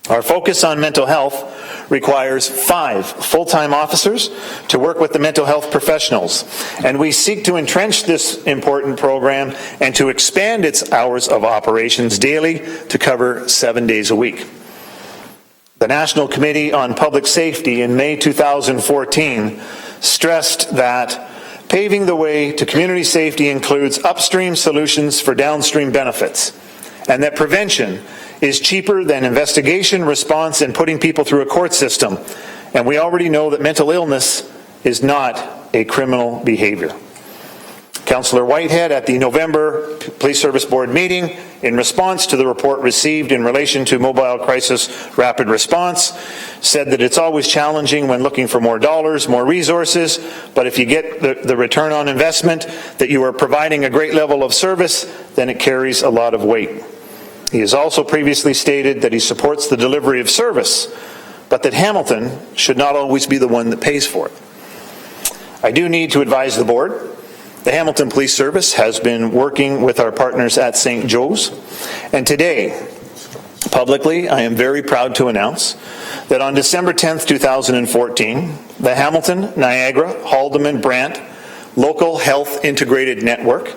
Our focus on mental health requires 5 full-time officers to work with the mental health professionals, and we seek to entrench this important program and to expand its hours of operations daily to cover 7 days a week. The National Committee on Public Safety in May 2014 stressed that paving the way to community safety includes upstream solutions for downstream benefits, and that prevention is cheaper than investigation, response, and putting people through a court system. And we already know that mental illness is not a criminal behavior. Councillor Whitehead at the November Police Service Board meeting, in response to the report received in relation to Mobile Crisis Rapid Response, said that it's always challenging when looking for more dollars, more resources, but if you get the return on investment, that you are providing a great level of service, then it carries a lot of weight. He has also previously stated that he supports the delivery of service, but that Hamilton should not always be the one that pays for it. I do need to advise the board. The Hamilton Police Service has been working with our partners at St. Joe's, and today, publicly, I am very proud to announce that on December 10th, 2014, the Hamilton, Niagara, Haldimand, Brant Local Health Integrated Network,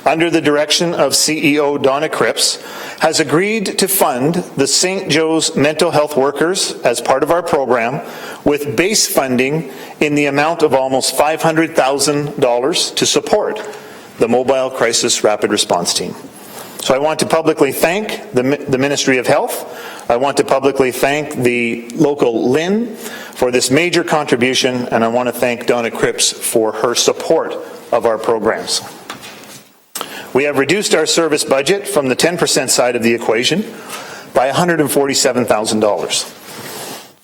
under the direction of CEO Donna Cripps, has agreed to fund the St. Joe's mental health workers as part of our program with base funding in the amount of almost $500,000 to support the Mobile Crisis Rapid Response Team. So I want to publicly thank the Ministry of Health. I want to publicly thank the local LHIN for this major contribution, and I want to thank Donna Cripps for her support of our programs. We have reduced our service budget from the 10% side of the equation by $147,000.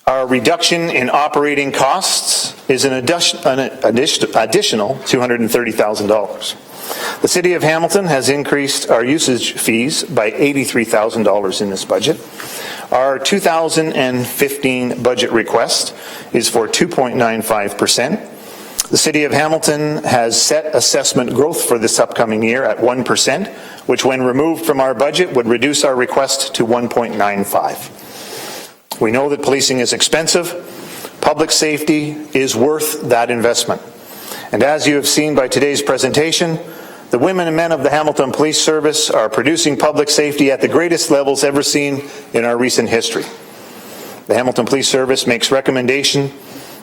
Our reduction in operating costs is an additional $230,000. The City of Hamilton has increased our usage fees by $83,000 in this budget. Our 2015 budget request is for 2.95%. The City of Hamilton has set assessment growth for this upcoming year at 1%, which when removed from our budget would reduce our request to 1.95. We know that policing is expensive. Public safety is worth that investment. And as you have seen by today's presentation, the women and men of the Hamilton Police Service are producing public safety at the greatest levels ever seen in our recent history. The Hamilton Police Service makes recommendation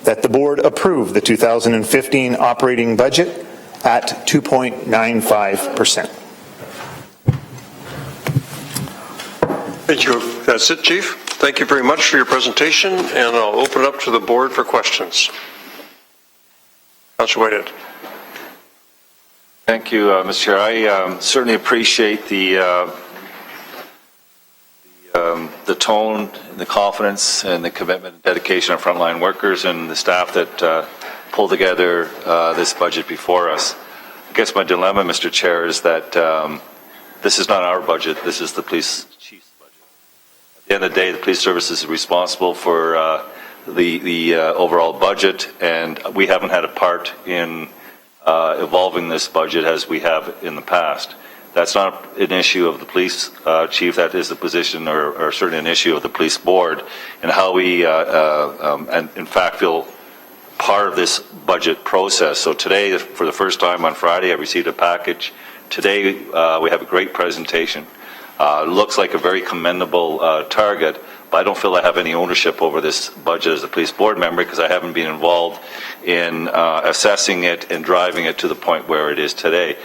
that the board approve the 2015 operating budget at 2.95%. Thank you. That's it, Chief. Thank you very much for your presentation, and I'll open it up to the board for questions. Councilor Whitehead. Thank you, Mr. Chair. I certainly appreciate the tone, the confidence, and the commitment and dedication of frontline workers and the staff that pulled together this budget before us. I guess my dilemma, Mr. Chair, is that this is not our budget. This is the police chief's budget. At the end of the day, the police service is responsible for the overall budget, and we haven't had a part in evolving this budget as we have in the past. That's not an issue of the police chief. That is a position or certainly an issue of the police board and how we, and in fact, feel part of this budget process. So today, for the first time on Friday, I received a package. Today, we have a great presentation. Looks like a very commendable target, but I don't feel I have any ownership over this budget as a police board member because I haven't been involved in assessing it and driving it to the point where it is today.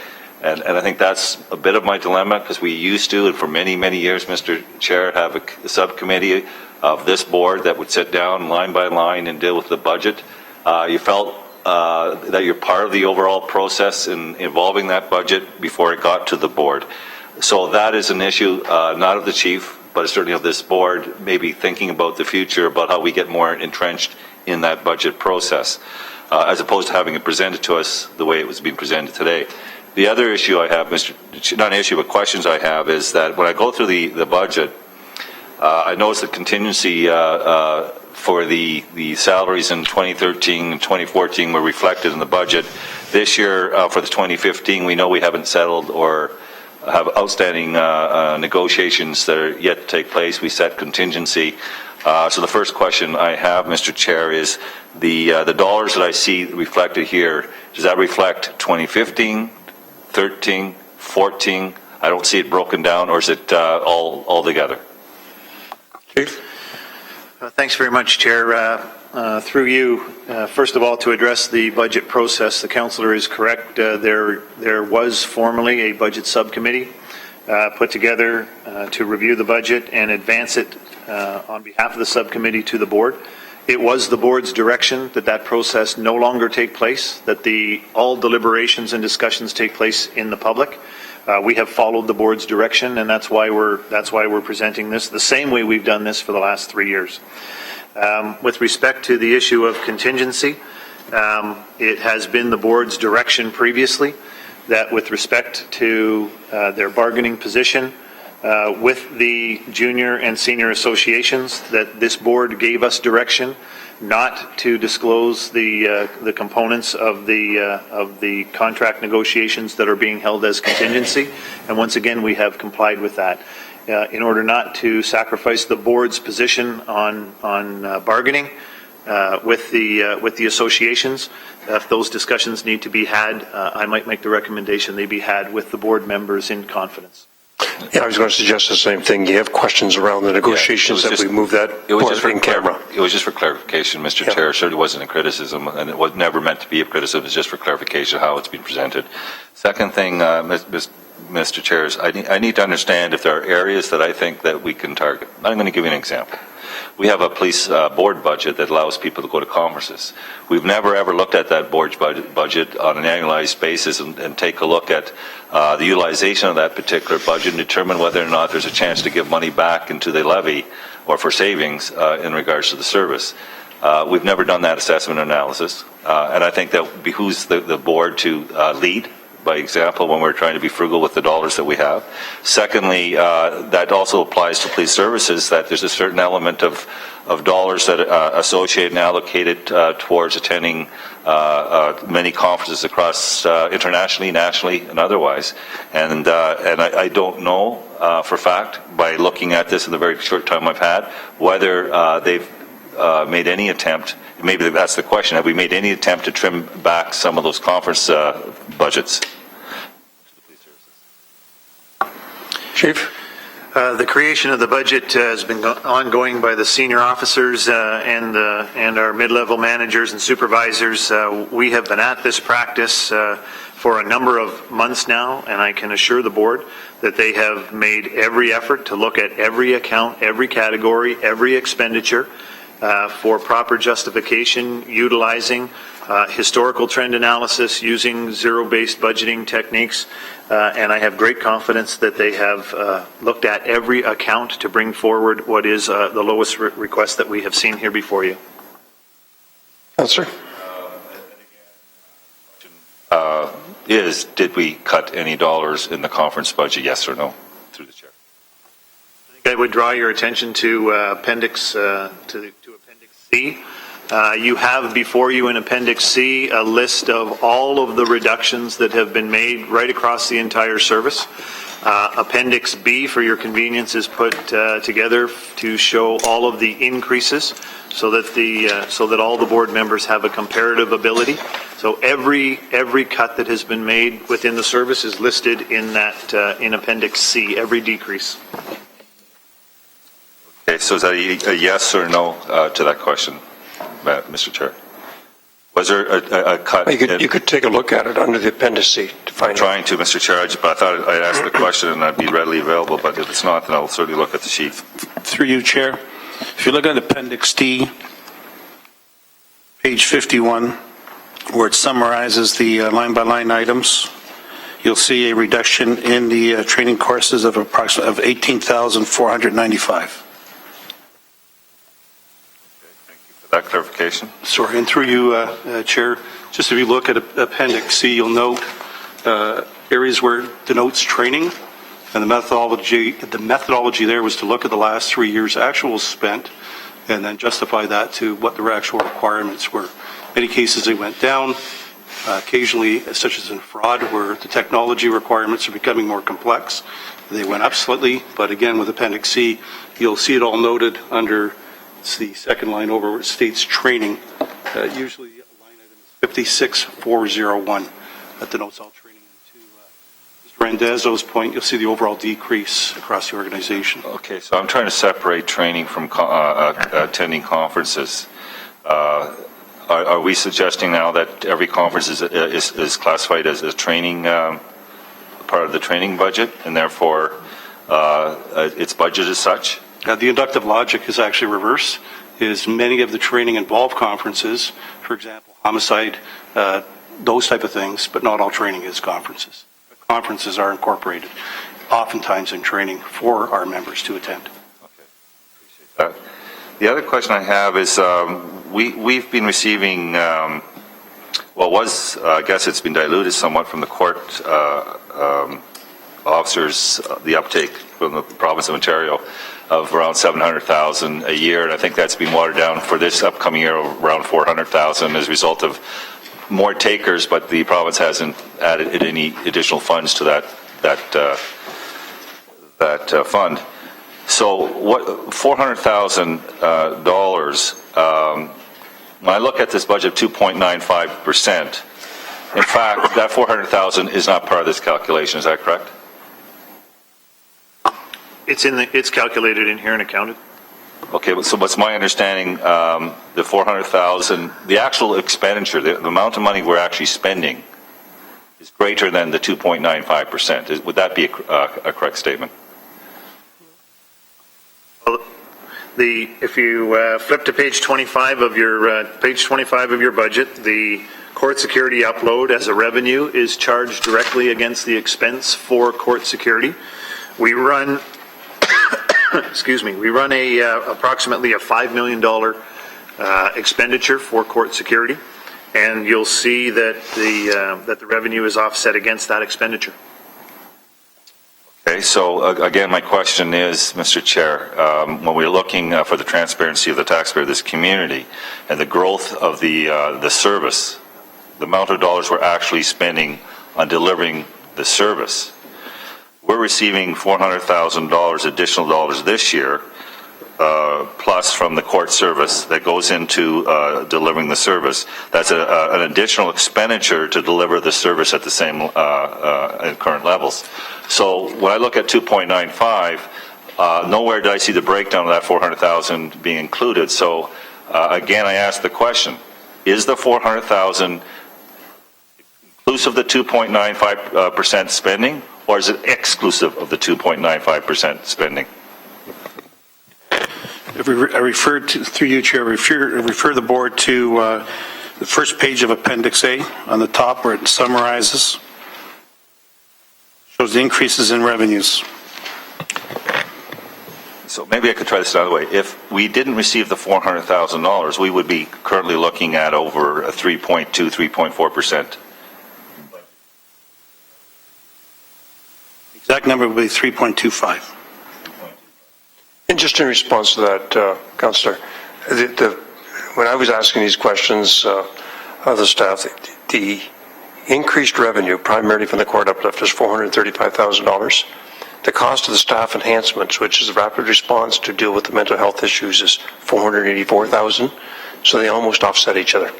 And I think that's a bit of my dilemma because we used to, and for many, many years, Mr. Chair, have a subcommittee of this board that would sit down line by line and deal with the budget. You felt that you're part of the overall process in involving that budget before it got to the board. So that is an issue, not of the chief, but certainly of this board, maybe thinking about the future, about how we get more entrenched in that budget process, as opposed to having it presented to us the way it was being presented today. The other issue I have, not an issue, but questions I have, is that when I go through the budget, I notice the contingency for the salaries in 2013 and 2014 were reflected in the budget. This year, for the 2015, we know we haven't settled or have outstanding negotiations that are yet to take place. We set contingency. So the first question I have, Mr. Chair, is the dollars that I see reflected here, does that reflect 2015, 13, 14? I don't see it broken down, or is it all together? Chief? Thanks very much, Chair. Through you, first of all, to address the budget process, the councillor is correct. There was formerly a budget subcommittee put together to review the budget and advance it on behalf of the subcommittee to the board. It was the board's direction that that process no longer take place, that all deliberations and discussions take place in the public. We have followed the board's direction, and that's why we're presenting this the same way we've done this for the last 3 years. With respect to the issue of contingency, it has been the board's direction previously that with respect to their bargaining position with the junior and senior associations, that this board gave us direction not to disclose the components of the contract negotiations that are being held as contingency, and once again we have complied with that. In order not to sacrifice the board's position on bargaining, with the associations. If those discussions need to be had, I might make the recommendation they be had with the board members in confidence. Yeah, I was going to suggest the same thing. You have questions around the negotiations that we move that in camera. It was just for clarification, Mr. Chair. It certainly wasn't a criticism, and it was never meant to be a criticism. It's just for clarification how it's been presented. Second thing, Mr. Chair, is I need to understand if there are areas that I think that we can target. I'm going to give you an example. We have a police board budget that allows people to go to conferences. We've never ever looked at that board budget on an annualized basis and take a look at the utilization of that particular budget and determine whether or not there's a chance to give money back into the levy or for savings in regards to the service. We've never done that assessment analysis, and I think that behooves the board to lead by example when we're trying to be frugal with the dollars that we have. Secondly, that also applies to police services, that there's a certain element of dollars that are associated and allocated towards attending many conferences across internationally, nationally, and otherwise. And I don't know for a fact, by looking at this in the very short time I've had, whether they've made any attempt, maybe that's the question, have we made any attempt to trim back some of those conference budgets? Chief? The creation of the budget has been ongoing by the senior officers and our mid-level managers and supervisors. We have been at this practice for a number of months now, and I can assure the board that they have made every effort to look at every account, every category, every expenditure for proper justification, utilizing historical trend analysis, using zero-based budgeting techniques, and I have great confidence that they have looked at every account to bring forward what is the lowest request that we have seen here before you. Councillor? Did we cut any dollars in the conference budget, yes or no, through the chair? I think I would draw your attention to Appendix C. You have before you in Appendix C a list of all of the reductions that have been made right across the entire service. Appendix B, for your convenience, is put together to show all of the increases so that all the board members have a comparative ability. So every cut that has been made within the service is listed in that in Appendix C, every decrease. Okay, so is that a yes or no to that question, Mr. Chair? Was there a cut? You could take a look at it under the Appendix C to find out. I'm trying to, Mr. Chair, but I thought I'd ask the question and I'd be readily available, but if it's not, then I'll certainly look at the sheet. Through you, Chair. If you look at Appendix D, page 51, where it summarizes the line-by-line items, you'll see a reduction in the training courses of approximately $18,495. That clarification. Sorry, and through you, Chair, just if you look at Appendix C, you'll note areas where it denotes training, and the methodology there was to look at the last 3 years' actuals spent and then justify that to what their actual requirements were. In many cases, they went down. Occasionally, such as in fraud, where the technology requirements are becoming more complex, they went up slightly. But again, with Appendix C, you'll see it all noted under the second line over where it states training. Usually the line item is 56401. That denotes all training. And to Mr. Randazzo's point, you'll see the overall decrease across the organization. Okay, so I'm trying to separate training from attending conferences. Are we suggesting now that every conference is classified as a training, part of the training budget, and therefore its budget is such? The inductive logic is actually reverse. Is many of the training involve conferences, for example, homicide, those type of things, but not all training is conferences. Conferences are incorporated, oftentimes in training for our members to attend. Okay, appreciate that. The other question I have is we've been receiving, I guess it's been diluted somewhat from the court officers, the uptake from the province of Ontario of around $700,000 a year, and I think that's been watered down for this upcoming year around $400,000 as a result of more takers, but the province hasn't added any additional funds to that fund. So what $400,000 when I look at this budget of 2.95%, in fact, that 400,000 is not part of this calculation, is that correct? It's calculated in here and accounted. Okay, so what's my understanding, the 400,000, the actual expenditure, the amount of money we're actually spending is greater than the 2.95%. Would that be a correct statement? If you flip to page 25 of your budget, the court security upload as a revenue is charged directly against the expense for court security. We run, excuse me, we run approximately a $5 million expenditure for court security, and you'll see that the revenue is offset against that expenditure. Okay, so again, my question is, Mr. Chair, when we're looking for the transparency of the taxpayer of this community and the growth of the service, the amount of dollars we're actually spending on delivering the service, we're receiving $400,000 additional dollars this year, plus from the court service that goes into delivering the service. That's an additional expenditure to deliver the service at the same current levels. So when I look at 2.95, nowhere do I see the breakdown of that 400,000 being included. So again, I ask the question: is the 400,000 inclusive of the 2.95% spending, or is it exclusive of the 2.95% spending? I refer to, through you, Chair, refer the board to the first page of Appendix A on the top, where it summarizes, shows the increases in revenues. So maybe I could try this another way. If we didn't receive the $400,000, we would be currently looking at over a 3.2, 3.4%. Exact number would be 3.25. And just in response to that, Councillor, when I was asking these questions of the staff, the increased revenue primarily from the court uplift is $435,000. The cost of the staff enhancements, which is the rapid response to deal with the mental health issues, is $484,000. So they almost offset each other.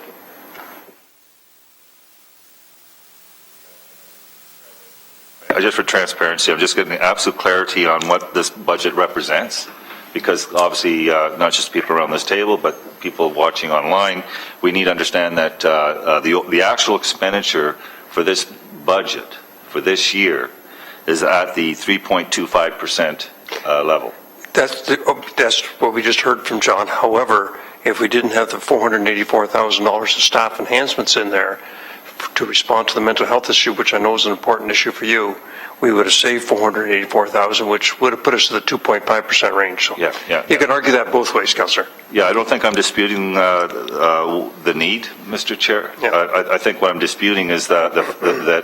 Just for transparency, I'm just getting absolute clarity on what this budget represents, because obviously not just people around this table, but people watching online, we need to understand that the actual expenditure for this budget for this year is at the 3.25% level. That's what we just heard from John. However, if we didn't have the $484,000 of staff enhancements in there to respond to the mental health issue, which I know is an important issue for you, we would have saved $484,000, which would have put us to the 2.5% range. So you can argue that both ways, Councillor. Yeah, I don't think I'm disputing the need, Mr. Chair. Yeah. I think what I'm disputing is that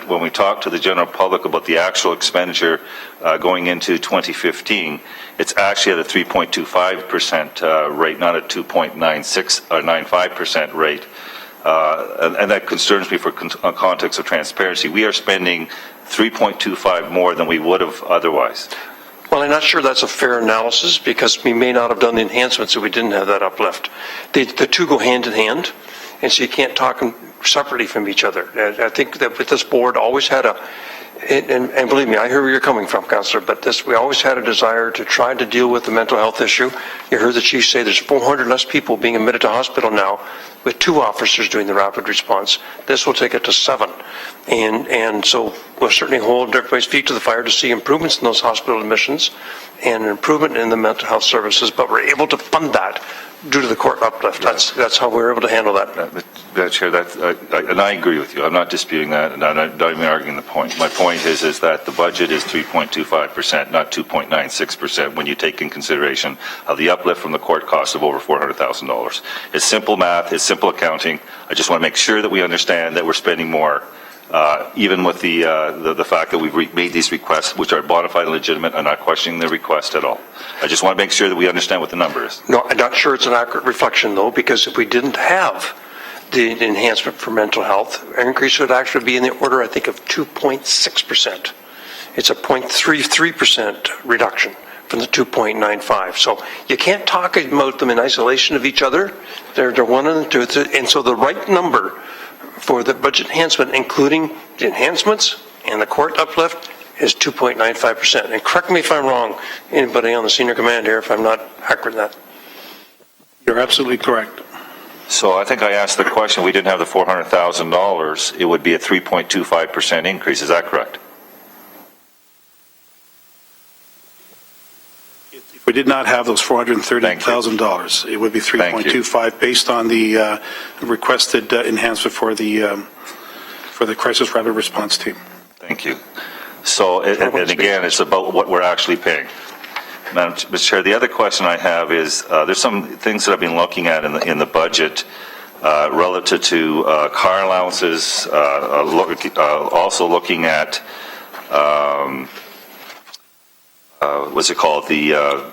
when we talk to the general public about the actual expenditure going into 2015, it's actually at a 3.25% rate, not a 2.96 or 95% rate. And that concerns me for context of transparency. We are spending 3.25 more than we would have otherwise. Well, I'm not sure that's a fair analysis, because we may not have done the enhancements if we didn't have that uplift. The two go hand in hand, and so you can't talk them separately from each other. I think that with this board always had and believe me, I hear where you're coming from, Councillor, but we always had a desire to try to deal with the mental health issue. You heard the chief say there's 400 less people being admitted to hospital now with 2 officers doing the rapid response. This will take it to 7. And so we'll certainly hold everybody's feet to the fire to see improvements in those hospital admissions and an improvement in the mental health services, but we're able to fund that due to the court uplift. That's how we're able to handle that. Chair, and I agree with you. I'm not disputing that, and I'm not even arguing the point. My point is that the budget is 3.25%, not 2.96%, when you take in consideration of the uplift from the court cost of over $400,000. It's simple math. It's simple accounting. I just want to make sure that we understand that we're spending more, even with the fact that we've made these requests, which are bona fide and legitimate. I'm not questioning the request at all. I just want to make sure that we understand what the number is. No, I'm not sure it's an accurate reflection, though, because if we didn't have the enhancement for mental health, our increase would actually be in the order, I think, of 2.6%. It's a 0.33% reduction from the 2.95. So you can't talk about them in isolation of each other. They're one and two. And so the right number for the budget enhancement, including the enhancements and the court uplift, is 2.95%. And correct me if I'm wrong, anybody on the senior command here, if I'm not accurate in that. You're absolutely correct. So I think I asked the question, we didn't have the $400,000, it would be a 3.25% increase, is that correct? If we did not have those $430,000, it would be 3.25 based on the requested enhancement for the crisis rapid response team. Thank you. So, and again, it's about what we're actually paying. Madam Chair, the other question I have is, there's some things that I've been looking at in the budget relative to car allowances, also looking at, what's it called, the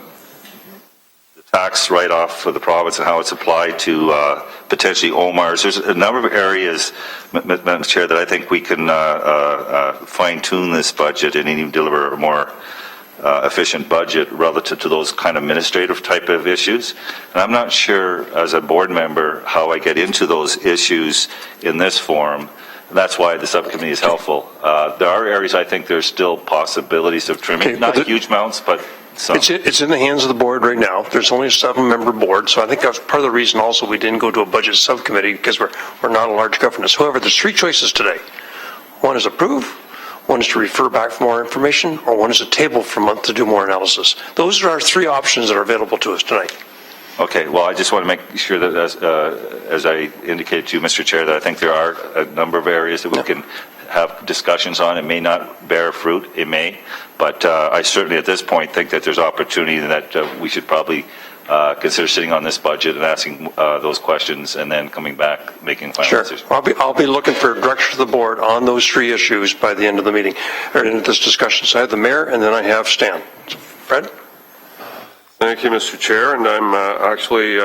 tax write-off for the province and how it's applied to potentially OMARs. There's a number of areas, Madam Chair, that I think we can fine-tune this budget and even deliver a more efficient budget relative to those kind of administrative type of issues. And I'm not sure, as a board member, how I get into those issues in this forum. And that's why the subcommittee is helpful. There are areas I think there's still possibilities of trimming, not huge amounts, but some. It's in the hands of the board right now. There's only a 7-member board, so I think that's part of the reason also we didn't go to a budget subcommittee, because we're not a large governance. However, there's 3 choices today. One is approve, one is to refer back for more information, or one is to table for a month to do more analysis. Those are our 3 options that are available to us tonight. Okay, well, I just want to make sure that, as I indicated to you, Mr. Chair, that I think there are a number of areas that we can have discussions on. It may not bear fruit, it may, but I certainly at this point think that there's opportunity that we should probably consider sitting on this budget and asking those questions and then coming back, making final decisions. I'll be looking for direction to the board on those 3 issues by the end of the meeting, or in this discussion. So I have the mayor, and then I have Stan. So Fred? Thank you, Mr. Chair, and I'm actually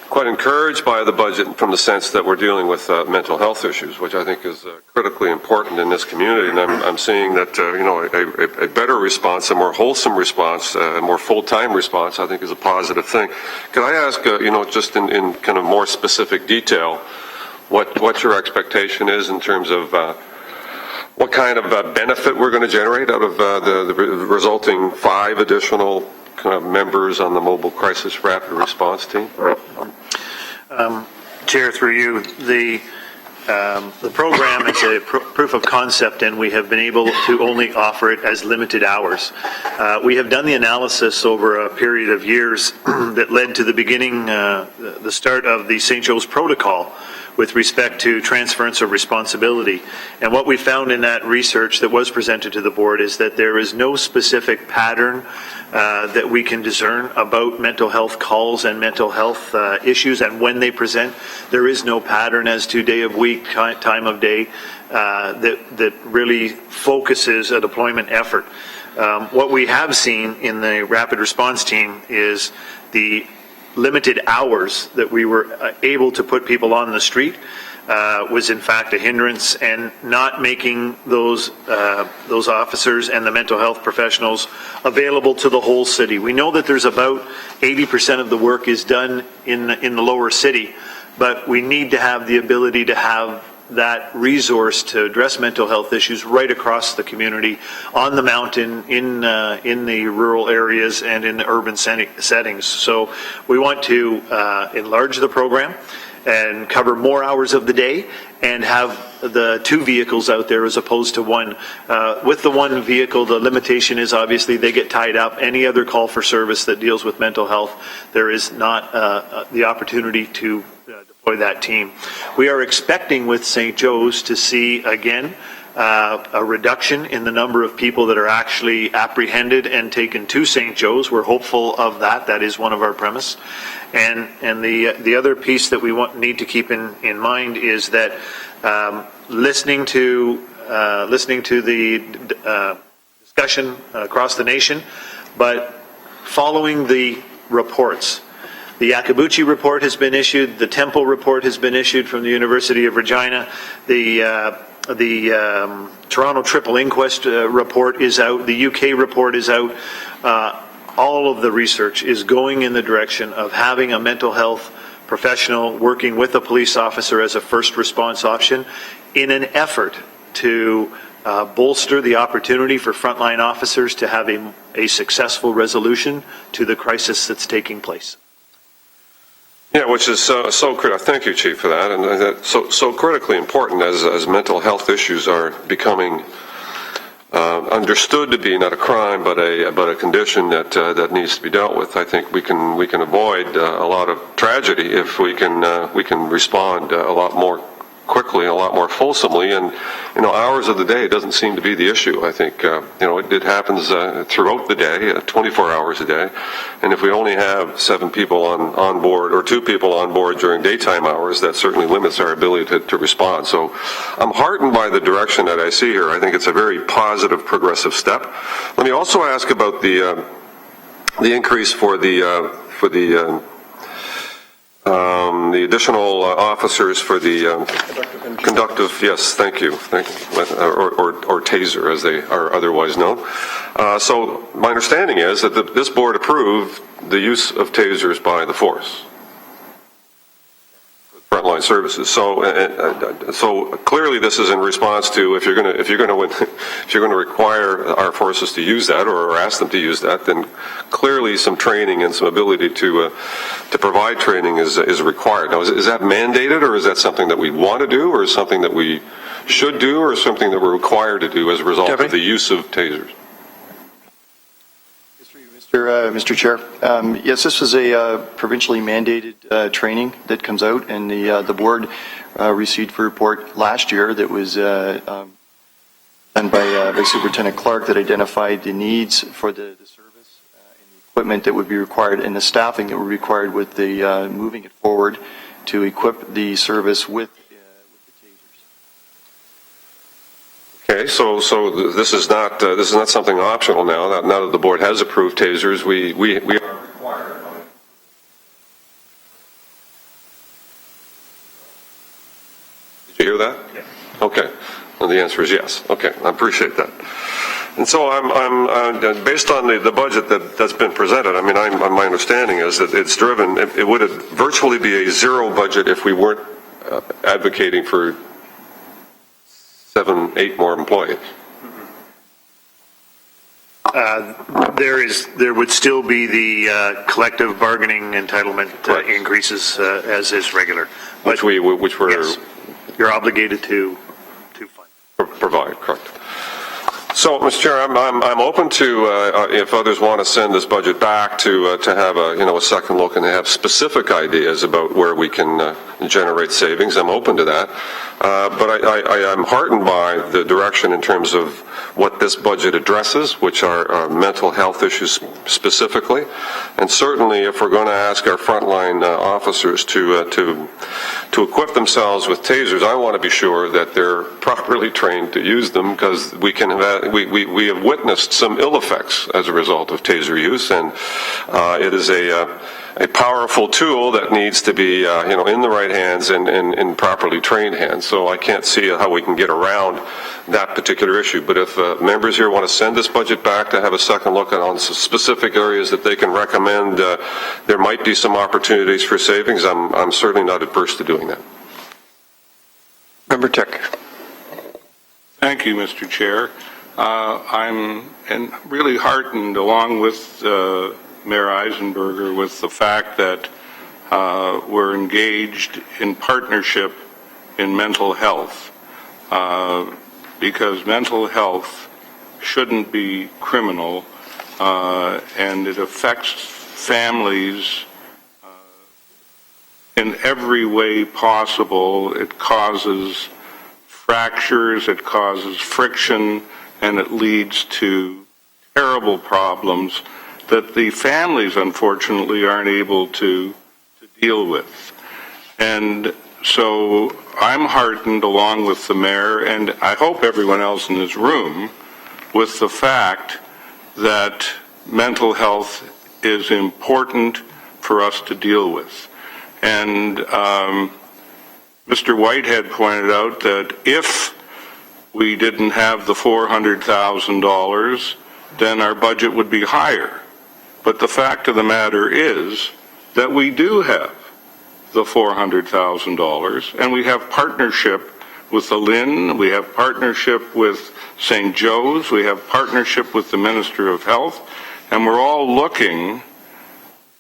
quite encouraged by the budget from the sense that we're dealing with mental health issues, which I think is critically important in this community. And I'm seeing that a better response, a more wholesome response, a more full-time response, I think is a positive thing. Could I ask, just in kind of more specific detail, what your expectation is in terms of what kind of benefit we're going to generate out of the resulting 5 additional kind of members on the Mobile Crisis Rapid Response Team? Chair, through you, the program is a proof of concept, and we have been able to only offer it as limited hours. We have done the analysis over a period of years that led to the beginning, the start of the St. Joe's protocol with respect to transference of responsibility. And what we found in that research that was presented to the board is that there is no specific pattern that we can discern about mental health calls and mental health issues and when they present. There is no pattern as to day of week, time of day that really focuses a deployment effort. What we have seen in the rapid response team is the limited hours that we were able to put people on the street was in fact a hindrance, and not making those officers and the mental health professionals available to the whole city. We know that there's about 80% of the work is done in the lower city, but we need to have the ability to have that resource to address mental health issues right across the community, on the mountain, in the rural areas, and in the urban settings. So we want to enlarge the program and cover more hours of the day and have the 2 vehicles out there as opposed to 1. With the 1 vehicle, the limitation is obviously they get tied up. Any other call for service that deals with mental health, there is not the opportunity to deploy that team. We are expecting with St. Joe's to see, again, a reduction in the number of people that are actually apprehended and taken to St. Joe's. We're hopeful of that. That is one of our premise. And the other piece that we need to keep in mind is that listening to the discussion across the nation, but following the reports. The Akabuchi report has been issued. The Temple report has been issued from the University of Regina. The Toronto Triple Inquest report is out. The UK report is out. all of the research is going in the direction of having a mental health professional working with a police officer as a first response option in an effort to bolster the opportunity for frontline officers to have a successful resolution to the crisis that's taking place. Yeah, which is so critical. Thank you, Chief, for that. And that's so critically important as mental health issues are becoming understood to be not a crime, but a condition that needs to be dealt with. I think we can avoid a lot of tragedy if we can respond a lot more quickly, a lot more fulsomely, and hours of the day doesn't seem to be the issue. I think it happens throughout the day, 24 hours a day, and if we only have 7 people on board or 2 people on board during daytime hours, that certainly limits our ability to respond. So I'm heartened by the direction that I see here. I think it's a very positive, progressive step. Let me also ask about the increase for the additional officers for the conductive, yes, thank you, or taser as they are otherwise known. So my understanding is that this board approved the use of tasers by the force, frontline services. So clearly this is in response to if you're going to require our forces to use that or ask them to use that, then clearly some training and some ability to provide training is required. Now, is that mandated, or is that something that we want to do, or is something that we should do, or something that we're required to do as a result of the use of tasers? Mr. Chair, yes, this was a provincially mandated training that comes out, and the board received a report last year that was done by Superintendent Clark that identified the needs for the service and the equipment that would be required and the staffing that would be required with the moving it forward to equip the service with the tasers. Okay, so this is not something optional now. Now that the board has approved tasers, we are required. Did you hear that? Yes. Okay. Well, the answer is yes. Okay, I appreciate that. And so I'm based on the budget that's been presented. I mean, my understanding is that it's driven. It would virtually be a zero budget if we weren't advocating for 7, 8 more employees. There would still be the collective bargaining entitlement increases as is regular, which we're yes, you're obligated to fund. Provide, correct. So, Mr. Chair, I'm open to if others want to send this budget back to have a second look and have specific ideas about where we can generate savings. I'm open to that, but I am heartened by the direction in terms of what this budget addresses, which are mental health issues specifically, and certainly if we're going to ask our frontline officers to equip themselves with tasers, I want to be sure that they're properly trained to use them, because we have witnessed some ill effects as a result of taser use, and it is a powerful tool that needs to be in the right hands and in properly trained hands. So I can't see how we can get around that particular issue. But if members here want to send this budget back to have a second look on specific areas that they can recommend, there might be some opportunities for savings. I'm certainly not adverse to doing that. Member Tick. Thank you, Mr. Chair. I'm really heartened, along with Mayor Eisenberger, with the fact that we're engaged in partnership in mental health, because mental health shouldn't be criminal, and it affects families in every way possible. It causes fractures, it causes friction, and it leads to terrible problems that the families, unfortunately, aren't able to deal with. And so I'm heartened, along with the mayor, and I hope everyone else in this room, with the fact that mental health is important for us to deal with. And Mr. Whitehead pointed out that if we didn't have the $400,000, then our budget would be higher. But the fact of the matter is that we do have the $400,000, and we have partnership with the Lynn, we have partnership with St. Joe's, we have partnership with the Minister of Health, and we're all looking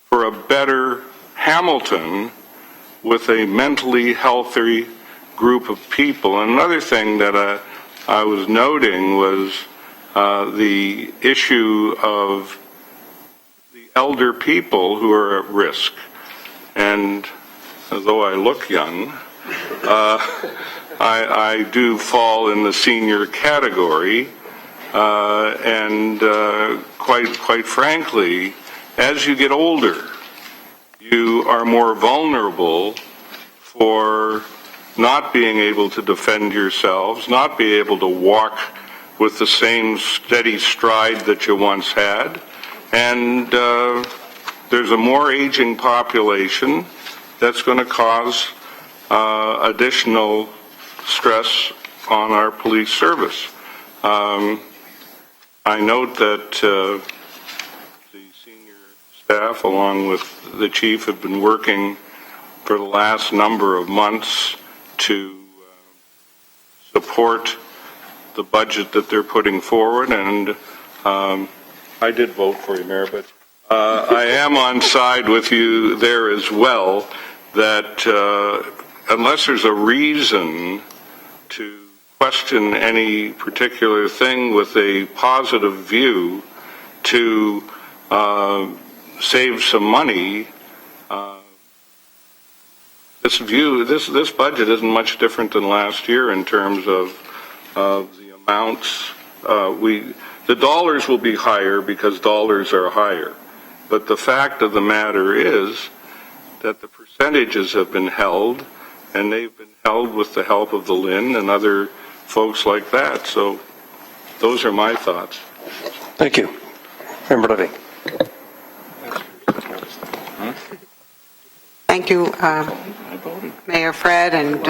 for a better Hamilton with a mentally healthy group of people. And another thing that I was noting was the issue of the elder people who are at risk. And although I look young, I do fall in the senior category, and quite frankly, as you get older, you are more vulnerable for not being able to defend yourselves, not be able to walk with the same steady stride that you once had, and there's a more aging population that's going to cause additional stress on our police service. I note that the senior staff, along with the chief, have been working for the last number of months to support the budget that they're putting forward, and I did vote for you, Mayor, but I am on side with you there as well, that unless there's a reason to question any particular thing with a positive view to save some money, this budget isn't much different than last year in terms of the amounts. The dollars will be higher because dollars are higher, but the fact of the matter is that the percentages have been held, and they've been held with the help of the Lynn and other folks like that. So those are my thoughts. Thank you. Member Levy. Thank you, Mayor Fred, and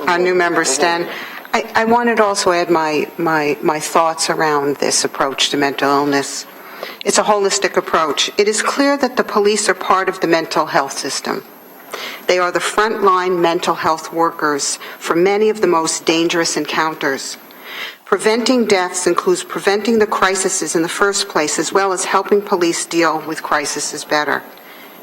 our new member Sten. I wanted to also add my thoughts around this approach to mental illness. It's a holistic approach. It is clear that the police are part of the mental health system. They are the frontline mental health workers for many of the most dangerous encounters. Preventing deaths includes preventing the crises in the first place, as well as helping police deal with crises better.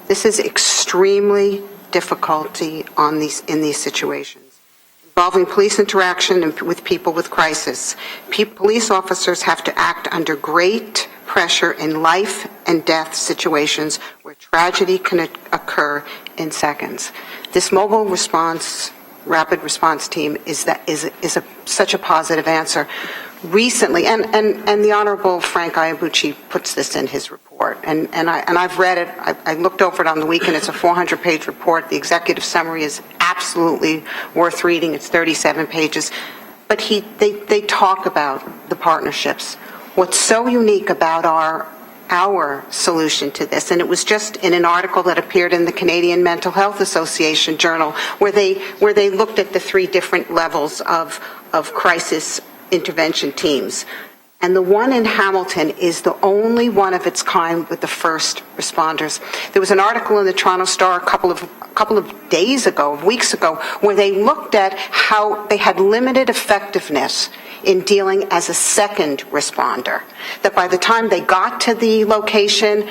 This is extremely difficult in these situations, involving police interaction with people with crisis. Police officers have to act under great pressure in life and death situations where tragedy can occur in seconds. This mobile response, rapid response team is such a positive answer. Recently, and the Honorable Frank Iabuchi puts this in his report, and I've read it. I looked over it on the weekend. It's a 400-page report. The executive summary is absolutely worth reading. It's 37 pages. But they talk about the partnerships. What's so unique about our solution to this, and it was just in an article that appeared in the Canadian Mental Health Association Journal, where they looked at the 3 different levels of crisis intervention teams. And the one in Hamilton is the only one of its kind with the first responders. There was an article in the Toronto Star a couple of days ago, weeks ago, where they looked at how they had limited effectiveness in dealing as a second responder. That by the time they got to the location,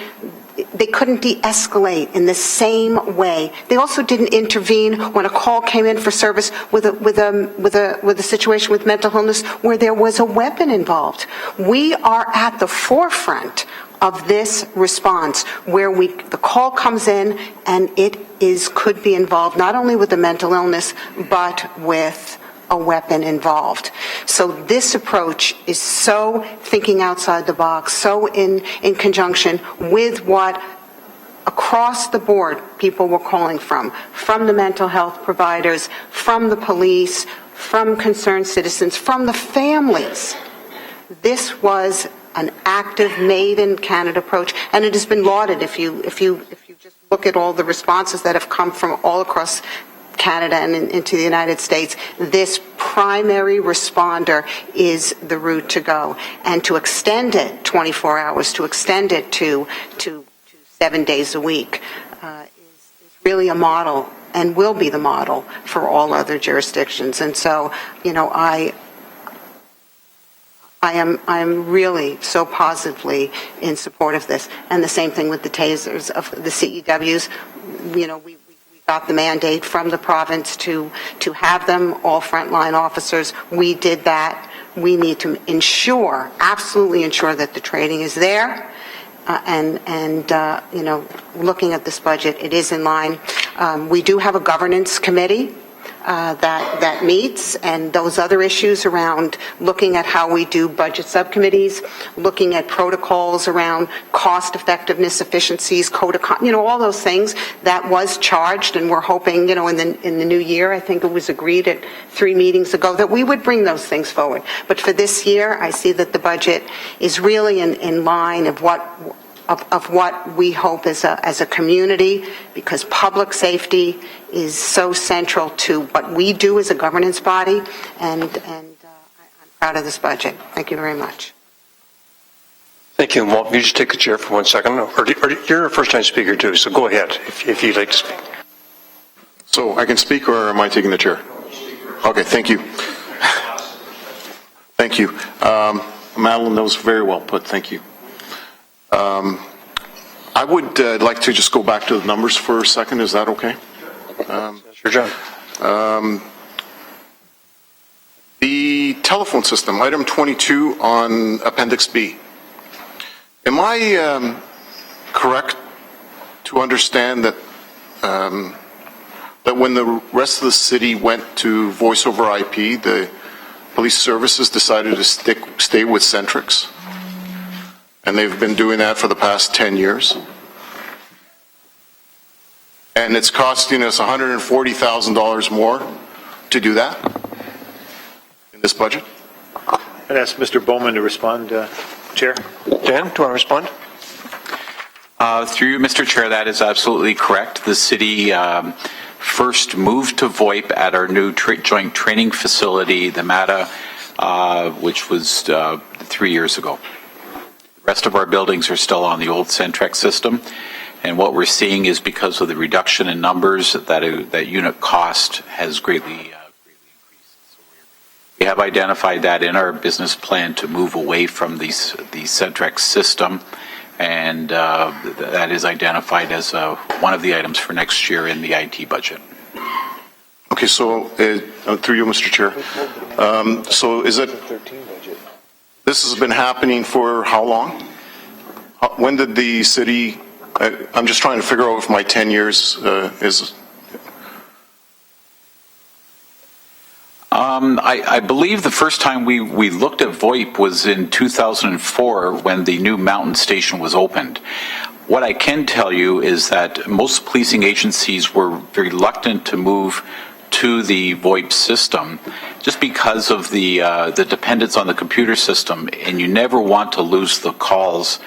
they couldn't de-escalate in the same way. They also didn't intervene when a call came in for service with a situation with mental illness where there was a weapon involved. We are at the forefront of this response, where the call comes in and it could be involved not only with the mental illness but with a weapon involved. So this approach is so thinking outside the box, so in conjunction with what across the board people were calling from the mental health providers, from the police, from concerned citizens, from the families. This was an active, made-in-Canada approach, and it has been lauded. If you just look at all the responses that have come from all across Canada and into the United States, this primary responder is the route to go. And to extend it 24 hours, to extend it to 7 days a week is really a model and will be the model for all other jurisdictions. And so, I am really so positively in support of this. And the same thing with the tasers of the CEWs. We got the mandate from the province to have them, all frontline officers. We did that. We need to absolutely ensure that the training is there. Looking at this budget, it is in line. We do have a governance committee that meets, and those other issues around looking at how we do budget subcommittees, looking at protocols around cost effectiveness, efficiencies, code of all those things, that was charged, and we're hoping, in the new year, I think it was agreed at 3 meetings ago, that we would bring those things forward. But for this year, I see that the budget is really in line of what we hope as a community, because public safety is so central to what we do as a governance body, and I'm proud of this budget. Thank you very much. Thank you. Walt, you just take the chair for 1 second. Or you're a first-time speaker too, so go ahead if you'd like to speak. So I can speak, or am I taking the chair? Okay, thank you. Thank you. Madeline, that was very well put. Thank you. I would like to just go back to the numbers for a second. Is that okay? Sure, John. The telephone system, item 22 on Appendix B. Am I correct to understand that that when the rest of the city went to voice over IP, the police services decided to stay with Centrix? And they've been doing that for the past 10 years. And it's costing us $140,000 more to do that in this budget? I'd ask Mr. Bowman to respond, Chair. Dan, do you want to respond? Through you, Mr. Chair, that is absolutely correct. The city first moved to VoIP at our new joint training facility, the MATA, which was 3 years ago. The rest of our buildings are still on the old Centrex system, and what we're seeing is because of the reduction in numbers, that unit cost has greatly increased. So we have identified that in our business plan to move away from the Centrex system, and that is identified as one of the items for next year in the IT budget. Okay, so through you, Mr. Chair. So is it? This has been happening for how long? When did the city? I'm just trying to figure out if my 10 years is. I believe the first time we looked at VoIP was in 2004 when the new Mountain Station was opened. What I can tell you is that most policing agencies were reluctant to move to the VoIP system just because of the dependence on the computer system, and you never want to lose the calls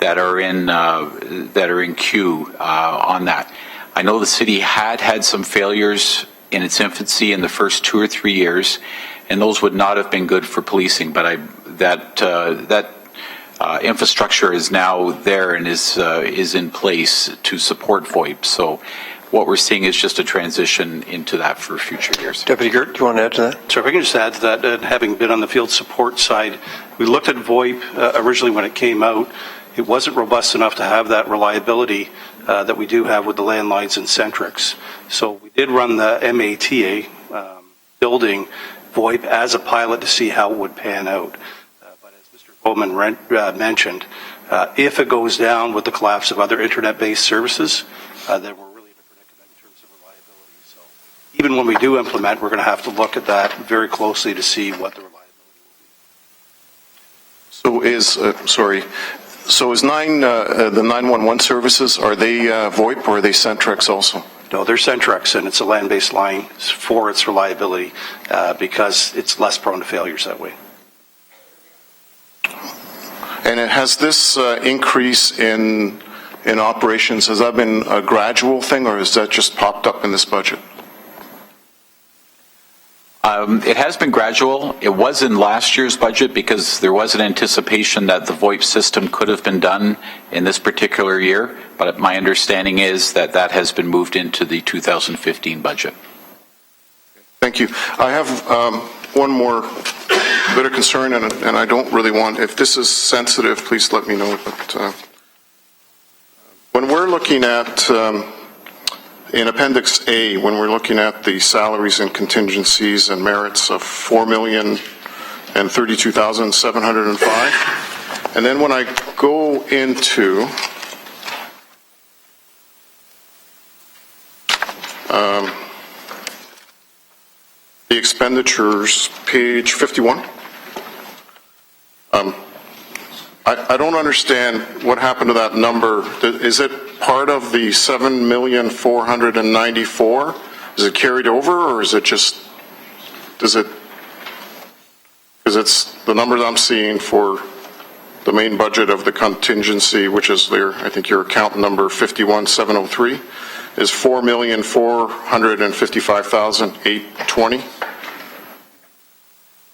that are in queue on that. I know the city had some failures in its infancy in the first 2 or 3 years, and those would not have been good for policing. But that infrastructure is now there and is in place to support VoIP. So what we're seeing is just a transition into that for future years. Deputy Gert, do you want to add to that? So if I can just add to that, having been on the field support side, we looked at VoIP originally when it came out. It wasn't robust enough to have that reliability that we do have with the landlines and Centrix. So we did run the MATA building VoIP as a pilot to see how it would pan out. But as Mr. Bowman mentioned, if it goes down with the collapse of other internet-based services, then we're really in a predicament in terms of reliability. So even when we do implement, we're going to have to look at that very closely to see what the reliability will be. So is the 911 services, are they VoIP or are they Centrex also? No, they're Centrex, and it's a land-based line for its reliability because it's less prone to failures that way. And has this increase in operations, has that been a gradual thing, or has that just popped up in this budget? It has been gradual. It was in last year's budget because there was an anticipation that the VoIP system could have been done in this particular year, but my understanding is that that has been moved into the 2015 budget. Thank you. I have one more bit of concern, and I don't really want, if this is sensitive, please let me know. But when we're looking at, in Appendix A, when we're looking at the salaries and contingencies and merits of $4,032,705, and then when I go into the expenditures, page 51. I don't understand what happened to that number. Is it part of the $7,494,000? Is it carried over, or is it just, because it's the numbers I'm seeing for the main budget of the contingency, which is there, I think your account number 51703, is $4,455,820.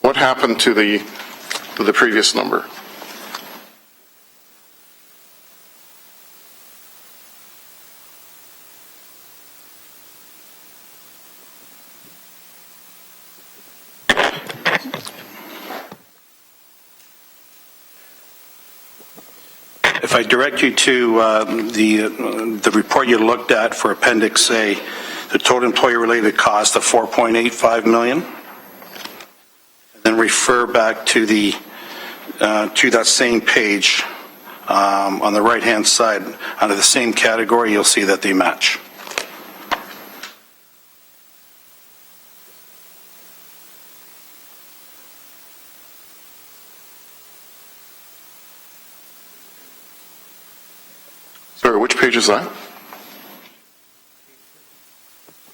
What happened to the previous number? If I direct you to the report you looked at for Appendix A, the total employee-related cost of $4.85 million, and then refer back to to that same page on the right-hand side under the same category, you'll see that they match. Sorry, which page is that?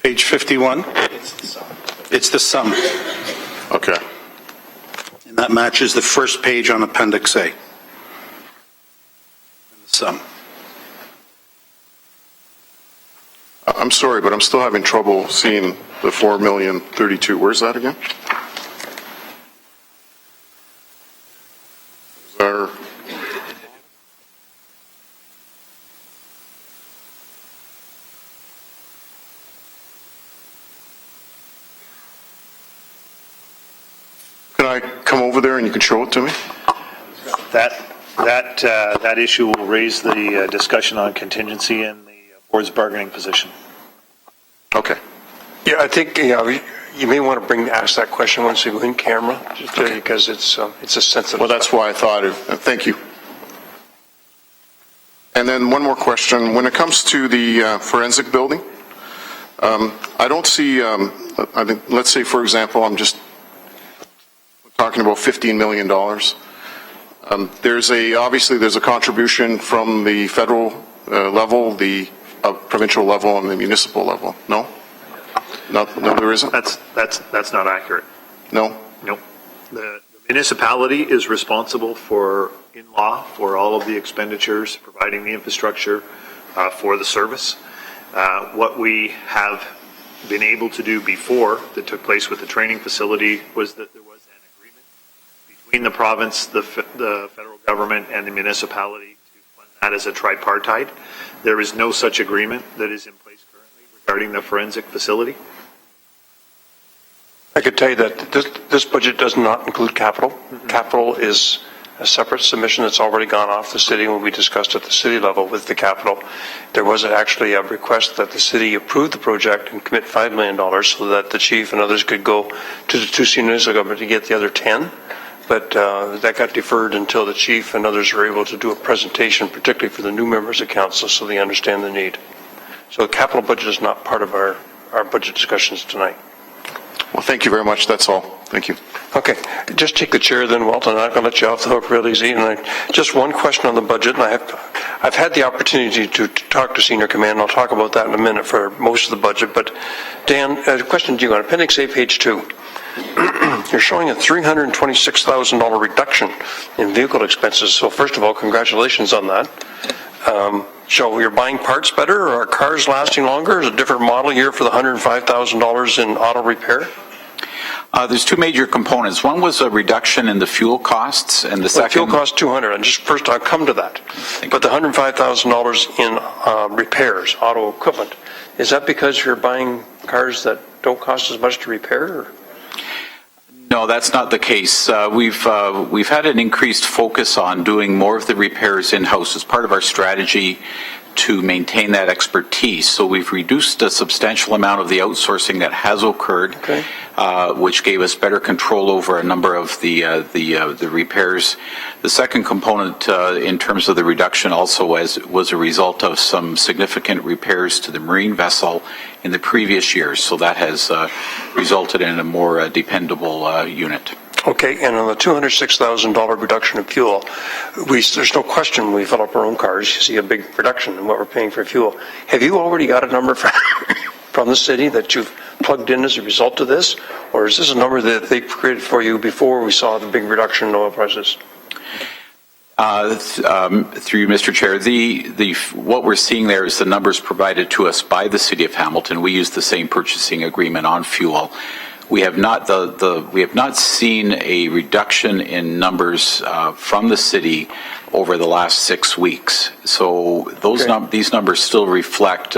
Page 51. It's the sum. Okay. And that matches the first page on Appendix A. The sum. I'm sorry, but I'm still having trouble seeing the $4,032,000. Where's that again? Is there... Can I come over there and you can show it to me? That issue will raise the discussion on contingency in the board's bargaining position. Okay. Yeah, I think you may want to ask that question once you go in camera, just because it's a sensitive. Well, that's why I thought of. Thank you. And then one more question. When it comes to the forensic building, I don't see. I think, let's say, for example, I'm just talking about $15 million. Obviously there's a contribution from the federal level, the provincial level, and the municipal level. No, there isn't. That's not accurate. No. The municipality is responsible for, in law, for all of the expenditures, providing the infrastructure for the service. What we have been able to do before that took place with the training facility was that there was an agreement between the province, the federal government, and the municipality to fund that as a tripartite. There is no such agreement that is in place currently regarding the forensic facility. I could tell you that this budget does not include capital. Mm-hmm. Capital is a separate submission that's already gone off the city when we discussed at the city level with the capital. There was actually a request that the city approve the project and commit $5 million so that the chief and others could go to the two seniors of government to get the other 10. But that got deferred until the chief and others were able to do a presentation, particularly for the new members of council, so they understand the need. So the capital budget is not part of our budget discussions tonight. Well, thank you very much. That's all. Thank you. Okay, just take the chair then, Walton. I'm not going to let you off the hook real easy. And just one question on the budget, and I've had the opportunity to talk to Senior Command. I'll talk about that in a minute for most of the budget. But Dan, a question to you on Appendix A, page 2. You're showing a $326,000 reduction in vehicle expenses. So first of all, congratulations on that. So you're buying parts better, or are cars lasting longer? Is it a different model year for the $105,000 in auto repair? There's two major components. One was a reduction in the fuel costs, and the second... Fuel cost 200, and just first I'll come to that. But the $105,000 in repairs, auto equipment, is that because you're buying cars that don't cost as much to repair? Or? No, that's not the case. We've had an increased focus on doing more of the repairs in-house as part of our strategy to maintain that expertise. So we've reduced a substantial amount of the outsourcing that has occurred, which gave us better control over a number of the repairs. The second component in terms of the reduction also was a result of some significant repairs to the marine vessel in the previous years. So that has resulted in a more dependable unit. Okay, and on the $206,000 reduction in fuel, there's no question when we fill up our own cars, you see a big reduction in what we're paying for fuel. Have you already got a number from the city that you've plugged in as a result of this? Or is this a number that they created for you before we saw the big reduction in oil prices? Through you, Mr. Chair, what we're seeing there is the numbers provided to us by the City of Hamilton. We use the same purchasing agreement on fuel. We have not seen a reduction in numbers from the city over the last 6 weeks. So these numbers still reflect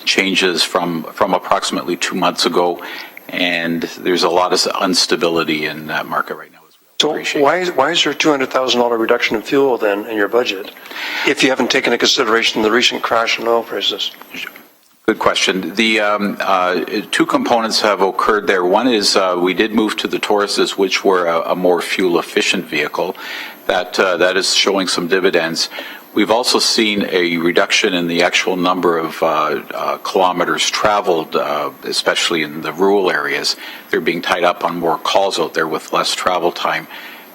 changes from approximately 2 months ago, and there's a lot of instability in that market right now. So why is there a $200,000 reduction in fuel then in your budget if you haven't taken into consideration the recent crash in oil prices? Good question. The two components have occurred there. One is we did move to the Tauruses, which were a more fuel-efficient vehicle. That is showing some dividends. We've also seen a reduction in the actual number of kilometers traveled, especially in the rural areas. They're being tied up on more calls out there with less travel time.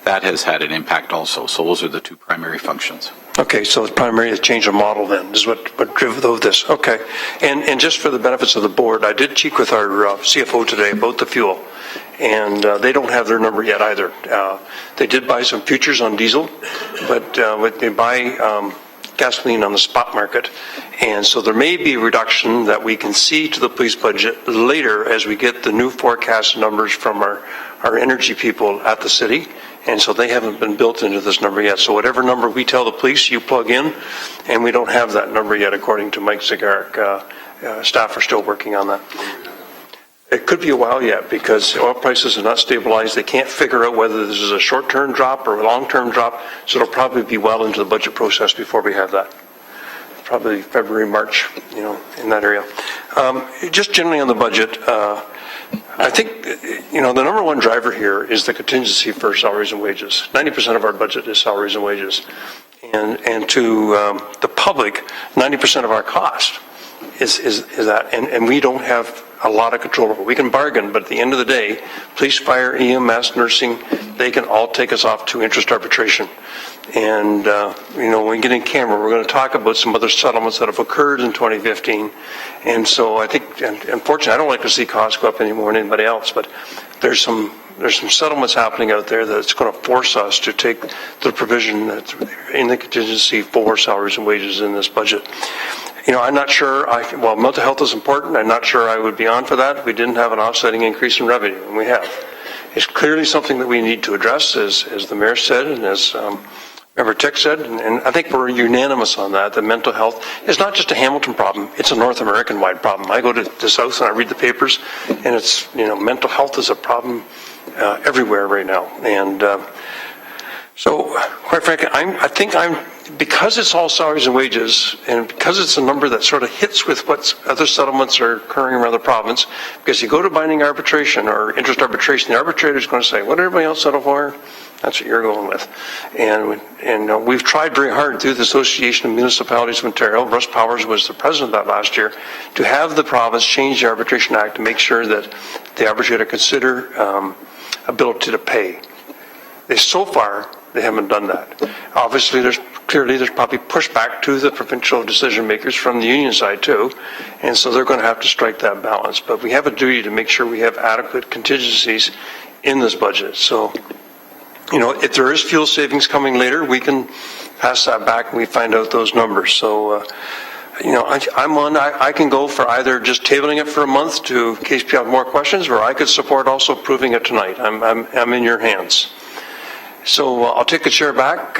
That has had an impact also. So those are the two primary functions. Okay, so it's primarily a change of model then, is what drove this. Okay, and just for the benefits of the board, I did check with our CFO today about the fuel, and they don't have their number yet either. They did buy some futures on diesel, but they buy gasoline on the spot market, and so there may be a reduction that we can see to the police budget later as we get the new forecast numbers from our energy people at the city. And so they haven't been built into this number yet. So whatever number we tell the police, you plug in, and we don't have that number yet, according to Mike Zagaric. Staff are still working on that. It could be a while yet because oil prices are not stabilized. They can't figure out whether this is a short-term drop or a long-term drop. So it'll probably be well into the budget process before we have that. Probably February, March, in that area. Just generally on the budget, I think, the number one driver here is the contingency for salaries and wages. 90% of our budget is salaries and wages. And to the public, 90% of our cost is that. And we don't have a lot of control over it. We can bargain, but at the end of the day, police, fire, EMS, nursing, they can all take us off to interest arbitration. And, when we get in camera, we're going to talk about some other settlements that have occurred in 2015. And so I think, unfortunately, I don't like to see costs go up any more than anybody else, but there's some settlements happening out there that's going to force us to take the provision that's in the contingency for salaries and wages in this budget. I'm not sure, while mental health is important, I'm not sure I would be on for that if we didn't have an offsetting increase in revenue, and we have. It's clearly something that we need to address, as the mayor said, and as Member Tick said, and I think we're unanimous on that mental health is not just a Hamilton problem, it's a North American-wide problem. I go to the South and I read the papers, and it's, mental health is a problem everywhere right now. And so, quite frankly, I think because it's all salaries and wages, and because it's a number that sort of hits with what other settlements are occurring around the province, because you go to binding arbitration or interest arbitration, the arbitrator is going to say, what did everybody else settle for? That's what you're going with. And we've tried very hard through the Association of Municipalities of Ontario, Russ Powers was the president of that last year, to have the province change the Arbitration Act to make sure that the arbitrator consider ability to pay. So far, they haven't done that. Obviously, there's probably pushback to the provincial decision makers from the union side too, and so they're going to have to strike that balance. But we have a duty to make sure we have adequate contingencies in this budget. So, if there is fuel savings coming later, we can pass that back and we find out those numbers. So, I can go for either just tabling it for a month in case you have more questions, or I could support also approving it tonight. I'm in your hands. So I'll take the chair back,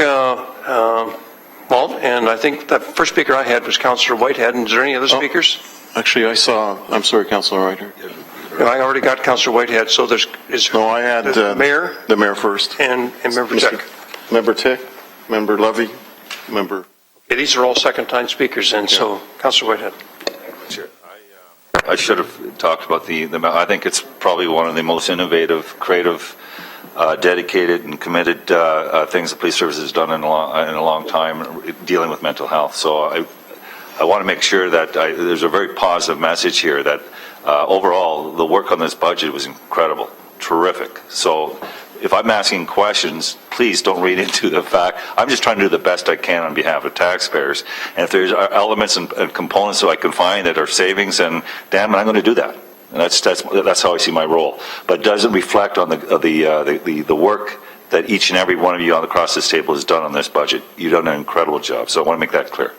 Walt, and I think the first speaker I had was Councillor Whitehead. And is there any other speakers? Actually, I'm sorry, Councillor Ryder. I already got Councillor Whitehead, so I had the mayor. The mayor first. And Member Tick. Member Tick, Member Levy, Member... Okay, these are all second-time speakers, and so, Councillor Whitehead. I should have talked about I think it's probably one of the most innovative, creative, dedicated and committed things the police service has done in a long time dealing with mental health. So I want to make sure that there's a very positive message here that overall the work on this budget was incredible, terrific. So if I'm asking questions, please don't read into the fact. I'm just trying to do the best I can on behalf of taxpayers. And if there's elements and components that I can find that are savings, and damn it, I'm going to do that. And that's how I see my role. But it doesn't reflect on the work that each and every one of you across this table has done on this budget. You've done an incredible job. So I want to make that clear.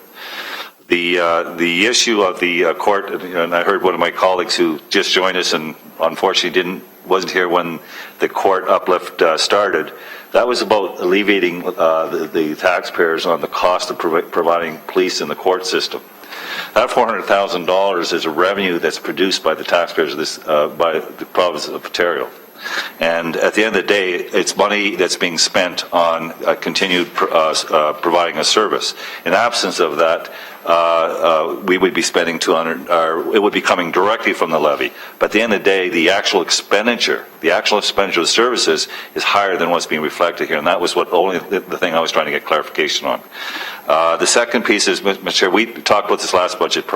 The issue of the court, and I heard one of my colleagues who just joined us and unfortunately wasn't here when the court uplift started. That was about alleviating the taxpayers on the cost of providing police in the court system. That $400,000 is a revenue that's produced by the taxpayers of by the province of Ontario. And at the end of the day, it's money that's being spent on continued providing a service. In absence of that, we would be spending it would be coming directly from the levy. But at the end of the day, the actual expenditure of services is higher than what's being reflected here. And that was the thing I was trying to get clarification on. The second piece is, Mr. Chair, we talked about this last budget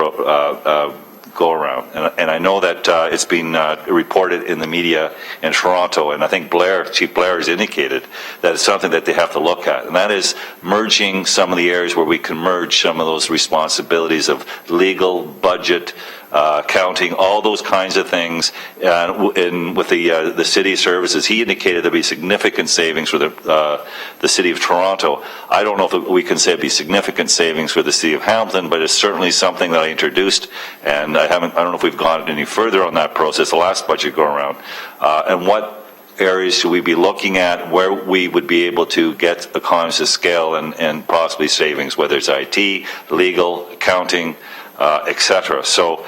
go around, and I know that it's been reported in the media in Toronto, and I think Chief Blair has indicated that it's something that they have to look at, and that is merging some of the areas where we can merge some of those responsibilities of legal, budget, accounting, all those kinds of things. And with the city services, he indicated there'd be significant savings for the city of Toronto. I don't know if we can say it'd be significant savings for the city of Hamilton, but it's certainly something that I introduced, and I don't know if we've gone any further on that process, the last budget go around. And what areas should we be looking at where we would be able to get economies of scale and possibly savings, whether it's IT, legal, accounting, etc. So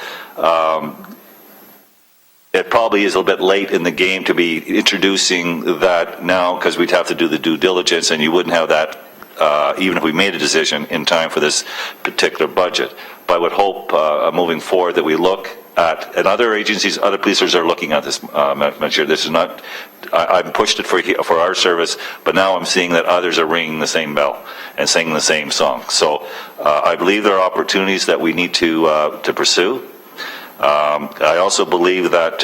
it probably is a little bit late in the game to be introducing that now, because we'd have to do the due diligence, and you wouldn't have that even if we made a decision in time for this particular budget. But I would hope moving forward that we look at, and other agencies, other policers are looking at this measure. This is not, I've pushed it for our service, but now I'm seeing that others are ringing the same bell and singing the same song. So I believe there are opportunities that we need to pursue. I also believe that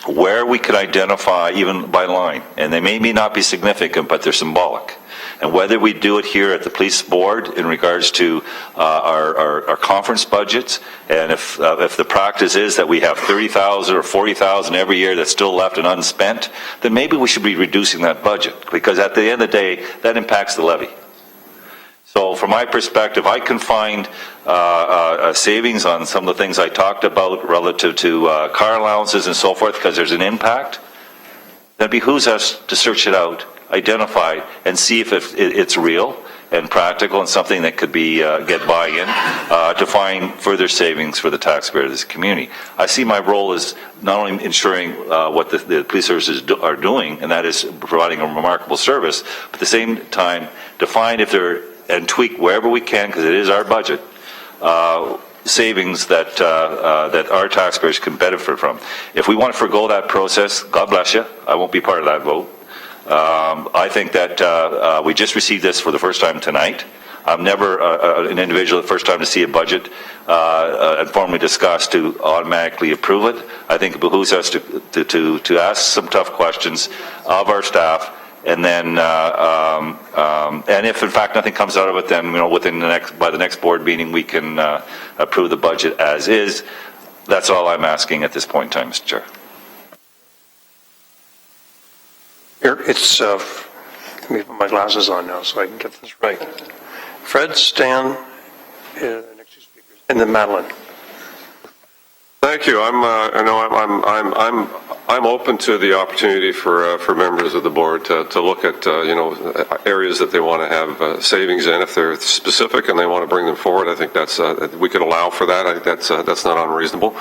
where we could identify, even by line, and they may not be significant, but they're symbolic. And whether we do it here at the police board in regards to our conference budgets, and if the practice is that we have 30,000 or 40,000 every year that's still left and unspent, then maybe we should be reducing that budget, because at the end of the day, that impacts the levy. So from my perspective, I can find savings on some of the things I talked about relative to car allowances and so forth, because there's an impact. Then it behooves us to search it out, identify, and see if it's real and practical and something that could be get buy-in to find further savings for the taxpayer of this community. I see my role as not only ensuring what the police services are doing, and that is providing a remarkable service, but at the same time to find if there and tweak wherever we can, because it is our budget, savings that that our taxpayers can benefit from. If we want to forgo that process, God bless you. I won't be part of that vote. I think that we just received this for the first time tonight. I'm never an individual the first time to see a budget and formally discussed to automatically approve it. I think it behooves us to ask some tough questions of our staff. And then, and if in fact nothing comes out of it, then by the next board meeting we can approve the budget as is. That's all I'm asking at this point in time, Mr. Chair. Here, it's. Let me put my glasses on now so I can get this right. Fred, Stan, next two speakers. And then Madeline. Thank you. I'm open to the opportunity for members of the board to look at areas that they want to have savings in. If they're specific and they want to bring them forward, I think that's we could allow for that. I think that's not unreasonable.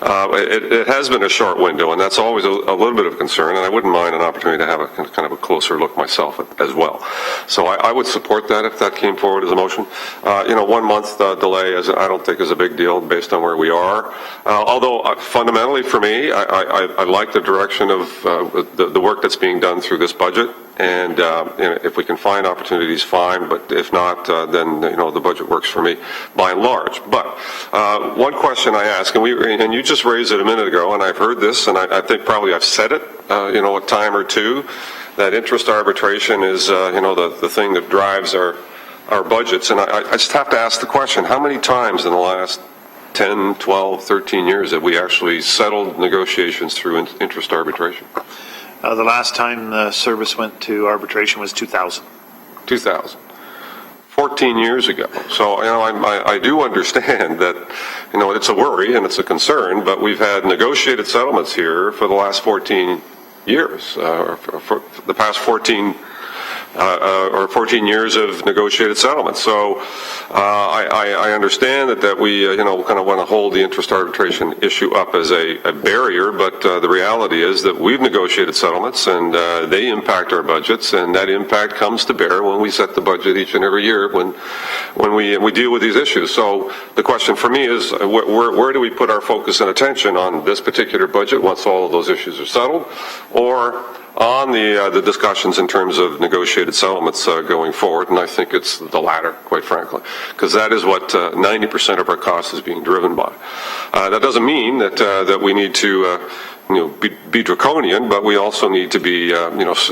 It has been a short window, and that's always a little bit of a concern. And I wouldn't mind an opportunity to have a kind of a closer look myself as well. So I would support that if that came forward as a motion. 1 month delay I don't think is a big deal based on where we are. Although fundamentally for me, I like the direction of the work that's being done through this budget, and if we can find opportunities, fine. But if not, then the budget works for me by and large. But one question I ask, and you just raised it a minute ago, and I've heard this, and I think probably I've said it, a time or two, that interest arbitration is the thing that drives our budgets, and I just have to ask the question: how many times in the last 10, 12, 13 years have we actually settled negotiations through interest arbitration? The last time the service went to arbitration was 2000. 2000. 14 years ago. So, I do understand that, it's a worry and it's a concern, but we've had negotiated settlements here for the last 14 years, for the past 14 years of negotiated settlements. So I understand that we kind of want to hold the interest arbitration issue up as a barrier, but the reality is that we've negotiated settlements and they impact our budgets, and that impact comes to bear when we set the budget each and every year when we deal with these issues. So the question for me is where do we put our focus and attention on this particular budget once all of those issues are settled, or on the discussions in terms of negotiated settlements going forward? And I think it's the latter, quite frankly, because that is what 90% of our cost is being driven by. That doesn't mean that we need to be draconian, but we also need to be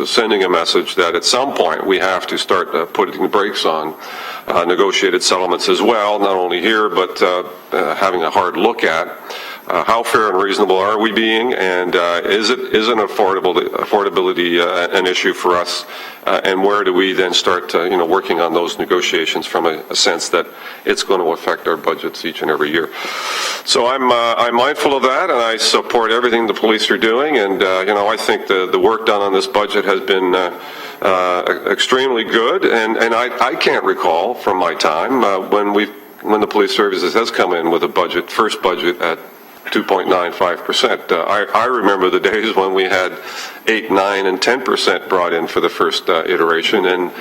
sending a message that at some point we have to start putting the brakes on negotiated settlements as well, not only here, but having a hard look at how fair and reasonable are we being, and is an affordability an issue for us, and where do we then start working on those negotiations from a sense that it's going to affect our budgets each and every year. So I'm mindful of that, and I support everything the police are doing, and I think the work done on this budget has been extremely good, and I can't recall from my time when the police services has come in with a first budget at 2.95%. I remember the days when we had 8, 9, and 10% brought in for the first iteration, and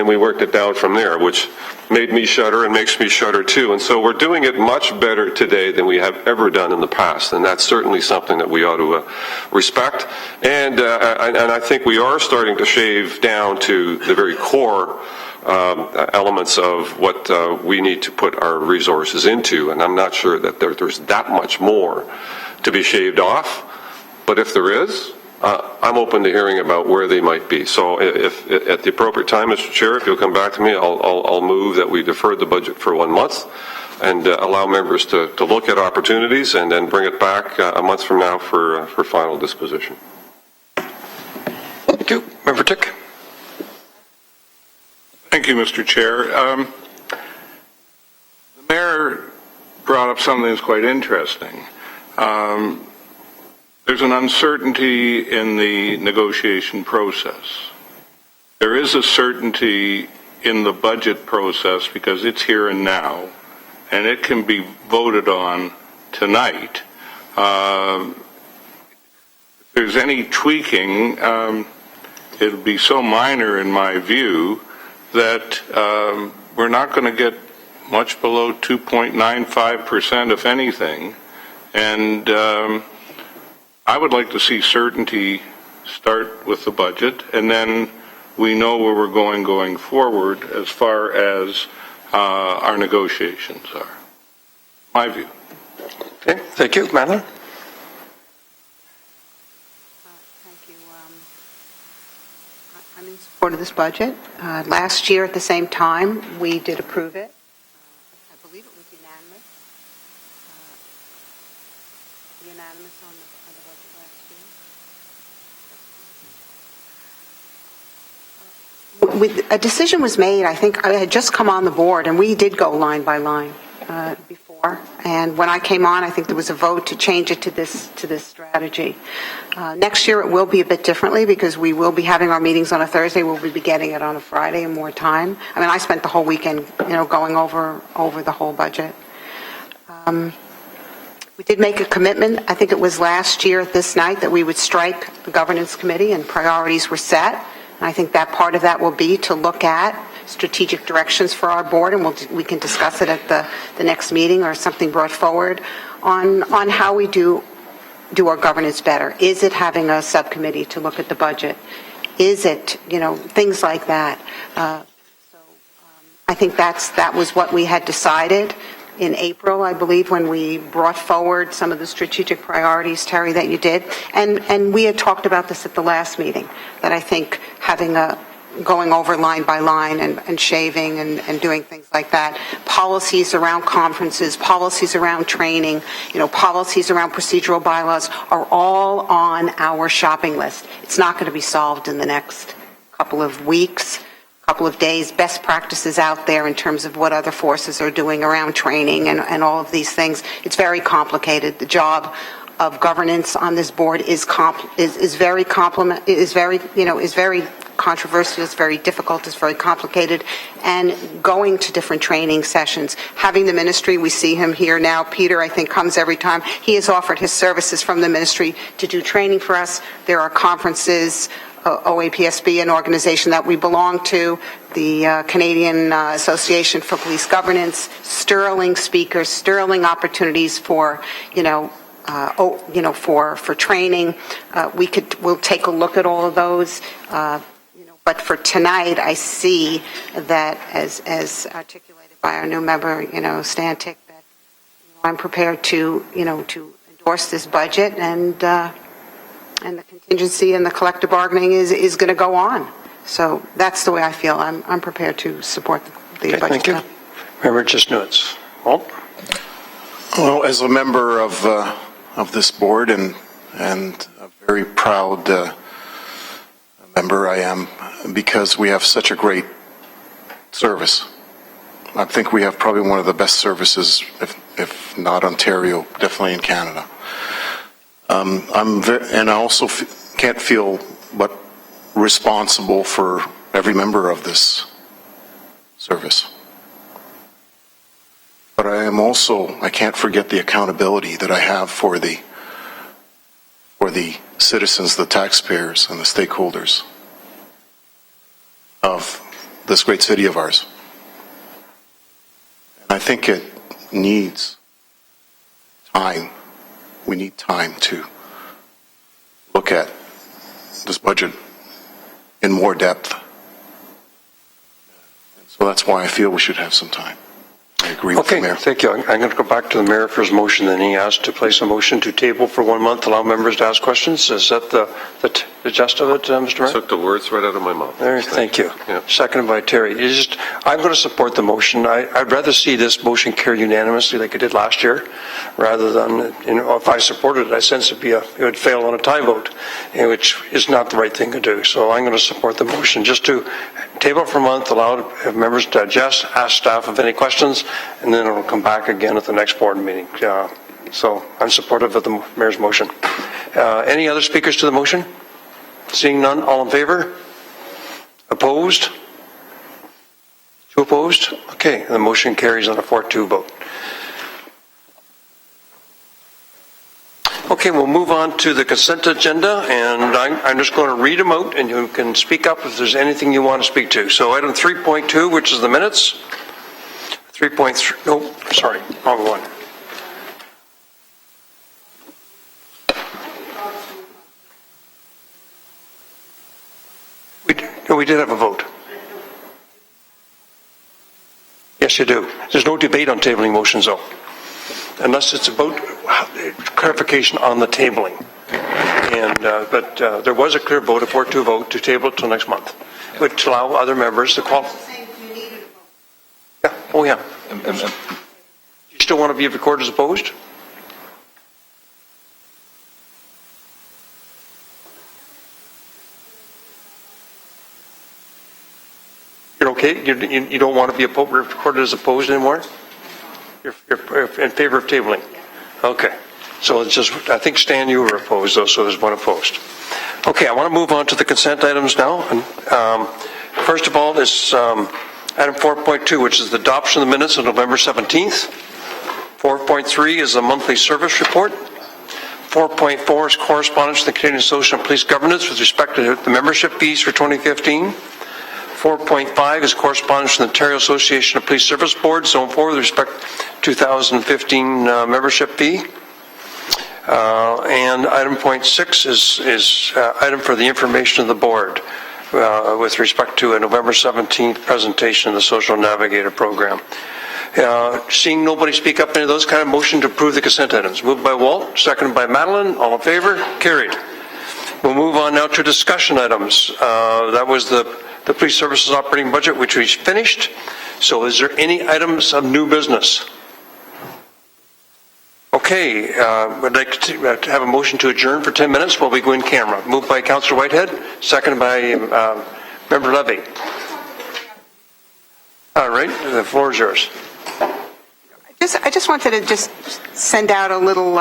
we worked it down from there, which made me shudder and makes me shudder too. And so we're doing it much better today than we have ever done in the past, and that's certainly something that we ought to respect. And I think we are starting to shave down to the very core elements of what we need to put our resources into, and I'm not sure that there's that much more to be shaved off, but if there is, I'm open to hearing about where they might be. So if at the appropriate time, Mr. Chair, if you'll come back to me, I'll move that we defer the budget for 1 month and allow members to look at opportunities and then bring it back a month from now for final disposition. Thank you. Member Tick. Thank you, Mr. Chair. The mayor brought up something that's quite interesting. There's an uncertainty in the negotiation process. There is a certainty in the budget process because it's here and now, and it can be voted on tonight. If there's any tweaking, it'll be so minor in my view that we're not going to get much below 2.95%, if anything. And I would like to see certainty start with the budget, and then we know where we're going forward as far as our negotiations are. My view. Okay, thank you. Madeline? Thank you. I'm in support of this budget. Last year at the same time, we did approve it. I believe it was unanimous. Unanimous on the budget last year. A decision was made, I think I had just come on the board, and we did go line by line before before. And when I came on, I think there was a vote to change it to this strategy. Next year, it will be a bit differently because we will be having our meetings on a Thursday. We'll be getting it on a Friday and more time. I mean, I spent the whole weekend, going over the whole budget. We did make a commitment, I think it was last year at this night, that we would strike the governance committee, and priorities were set. And I think that part of that will be to look at strategic directions for our board, and we can discuss it at the next meeting or something brought forward on how we do our governance better. Is it having a subcommittee to look at the budget? Is it, things like that. I think that was what we had decided in April, I believe, when we brought forward some of the strategic priorities, Terry, that you did. And we had talked about this at the last meeting, that I think having going over line by line and shaving and doing things like that, policies around conferences, policies around training, policies around procedural bylaws are all on our shopping list. It's not going to be solved in the next couple of weeks, couple of days. Best practices out there in terms of what other forces are doing around training and all of these things. It's very complicated. The job of governance on this board is very controversial, it's very difficult, it's very complicated, and going to different training sessions, having the ministry, we see him here now, Peter, I think, comes every time. He has offered his services from the ministry to do training for us. There are conferences, OAPSB, an organization that we belong to, the Canadian Association for Police Governance, sterling speakers, sterling opportunities for, for training. We'll take a look at all of those. But for tonight, I see that as articulated by our new member, Stantic, that I'm prepared to endorse this budget, and the contingency and the collective bargaining is going to go on. So that's the way I feel. I'm prepared to support the budget. Thank you. Member Chestnuts. Walt? Well, as a member of this board and a very proud member I am, because we have such a great service. I think we have probably one of the best services, if not Ontario, definitely in Canada. And I also can't feel but responsible for every member of this service. But I can't forget the accountability that I have for the citizens, the taxpayers, and the stakeholders of this great city of ours. And I think it needs time. We need time to look at this budget in more depth. And so that's why I feel we should have some time. I agree with the Mayor. Okay, thank you. I'm going to go back to the Mayor for his motion. Then he asked to place a motion to table for 1 month, allow members to ask questions. Is that the gist of it, Mr. Mayor? Took the words right out of my mouth. Thank you. Yeah. Seconded by Terry. I'm going to support the motion. I'd rather see this motion carry unanimously like it did last year, rather than, if I supported it, I sense it would fail on a tie vote, which is not the right thing to do. So I'm going to support the motion just to table for a month, allow members to digest, ask staff of any questions, and then it'll come back again at the next board meeting. So I'm supportive of the Mayor's motion. Any other speakers to the motion? Seeing none, all in favor? Opposed? 2 opposed? Okay, the motion carries on a 4-2 vote. Okay, we'll move on to the consent agenda, and I'm just going to read them out, and you can speak up if there's anything you want to speak to. So item 3.2, which is the minutes. 3.3, no, sorry, wrong one. We did have a vote. Yes, you do. There's no debate on tabling motions, though, unless it's about clarification on the tabling. But there was a clear vote, a 4-2 vote, to table it till next month, which allow other members to call. Yeah. Oh, yeah. You still want to be recorded as opposed? You're okay? You don't want to be recorded as opposed anymore? You're in favor of tabling? Okay. So it's just, I think, Stan, you were opposed, though, so there's one opposed. Okay, I want to move on to the consent items now. And, first of all, is item 4.2, which is the adoption of the minutes of November 17th. 4.3 is the monthly service report. 4.4 is correspondence to the Canadian Association of Police Governance with respect to the membership fees for 2015. 4.5 is correspondence from the Ontario Association of Police Service Boards, Zone 4, with respect to 2015 membership fee. And item 0.6 is item for the information of the board with respect to a November 17th presentation of the Social Navigator program. Seeing nobody speak up any of those, kind of motion to approve the consent items. Moved by Walt, seconded by Madeline. All in favor? Carried. We'll move on now to discussion items. That was the police services operating budget, which we finished. So is there any items of new business? Okay, I'd like to have a motion to adjourn for 10 minutes while we go in camera. Moved by Councillor Whitehead, seconded by Member Levy. All right, the floor is yours. I just wanted to just send out a little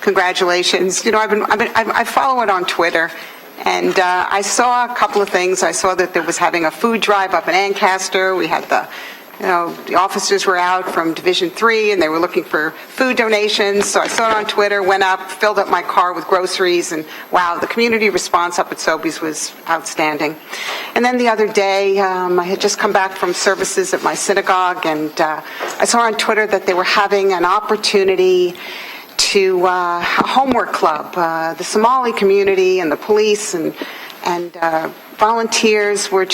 congratulations. You know, I follow it on Twitter, and I saw a couple of things. I saw that there was having a food drive up in Ancaster. We had the officers were out from Division 3 and they were looking for food donations. So I saw it on Twitter, went up, filled up my car with groceries, and wow, the community response up at Sobeys was outstanding. And then the other day, I had just come back from services at my synagogue, and I saw on Twitter that they were having an opportunity to a homework club. The Somali community and the police and volunteers were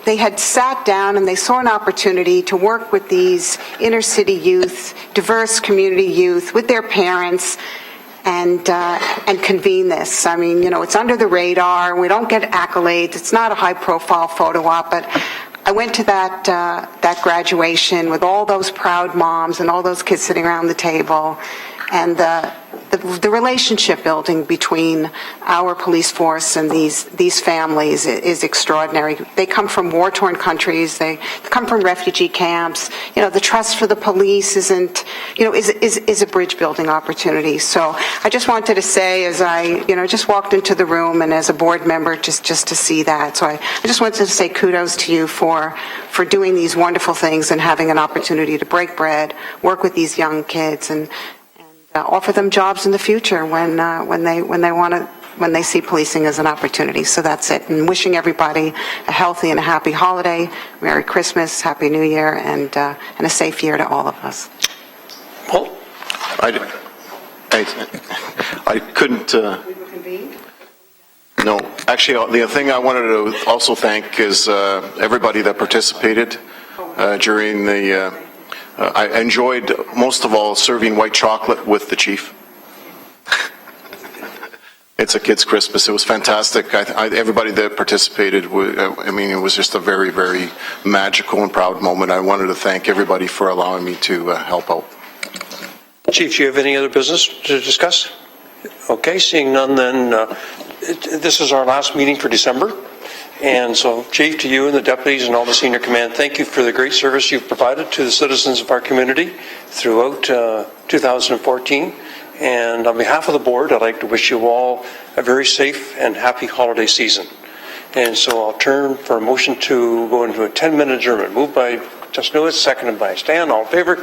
they had sat down and they saw an opportunity to work with these inner city youth, diverse community youth, with their parents, and convene this. I mean, it's under the radar. We don't get accolades. It's not a high-profile photo op, but I went to that graduation with all those proud moms and all those kids sitting around the table, and the relationship building between our police force and these families is extraordinary. They come from war-torn countries. They come from refugee camps. The trust for the police is a bridge-building opportunity. So I just wanted to say, as I just walked into the room and as a board member, just to see that. So I just wanted to say kudos to you for doing these wonderful things and having an opportunity to break bread, work with these young kids, and offer them jobs in the future when they see policing as an opportunity. So that's it. And wishing everybody a healthy and a happy holiday, Merry Christmas, Happy New Year, and a safe year to all of us. Paul? I couldn't. No, actually, the thing I wanted to also thank is everybody that participated during the. I enjoyed, most of all, serving white chocolate with the chief. It's a kid's Christmas. It was fantastic. Everybody that participated, it was just a very, very magical and proud moment. I wanted to thank everybody for allowing me to help out. Chief, do you have any other business to discuss? Okay, seeing none, then this is our last meeting for December. And so, Chief, to you and the deputies and all the senior command, thank you for the great service you've provided to the citizens of our community throughout 2014. And on behalf of the board, I'd like to wish you all a very safe and happy holiday season. And so I'll turn for a motion to go into a 10-minute adjournment. Moved by Justin Lewis, seconded by Stan. All in favor?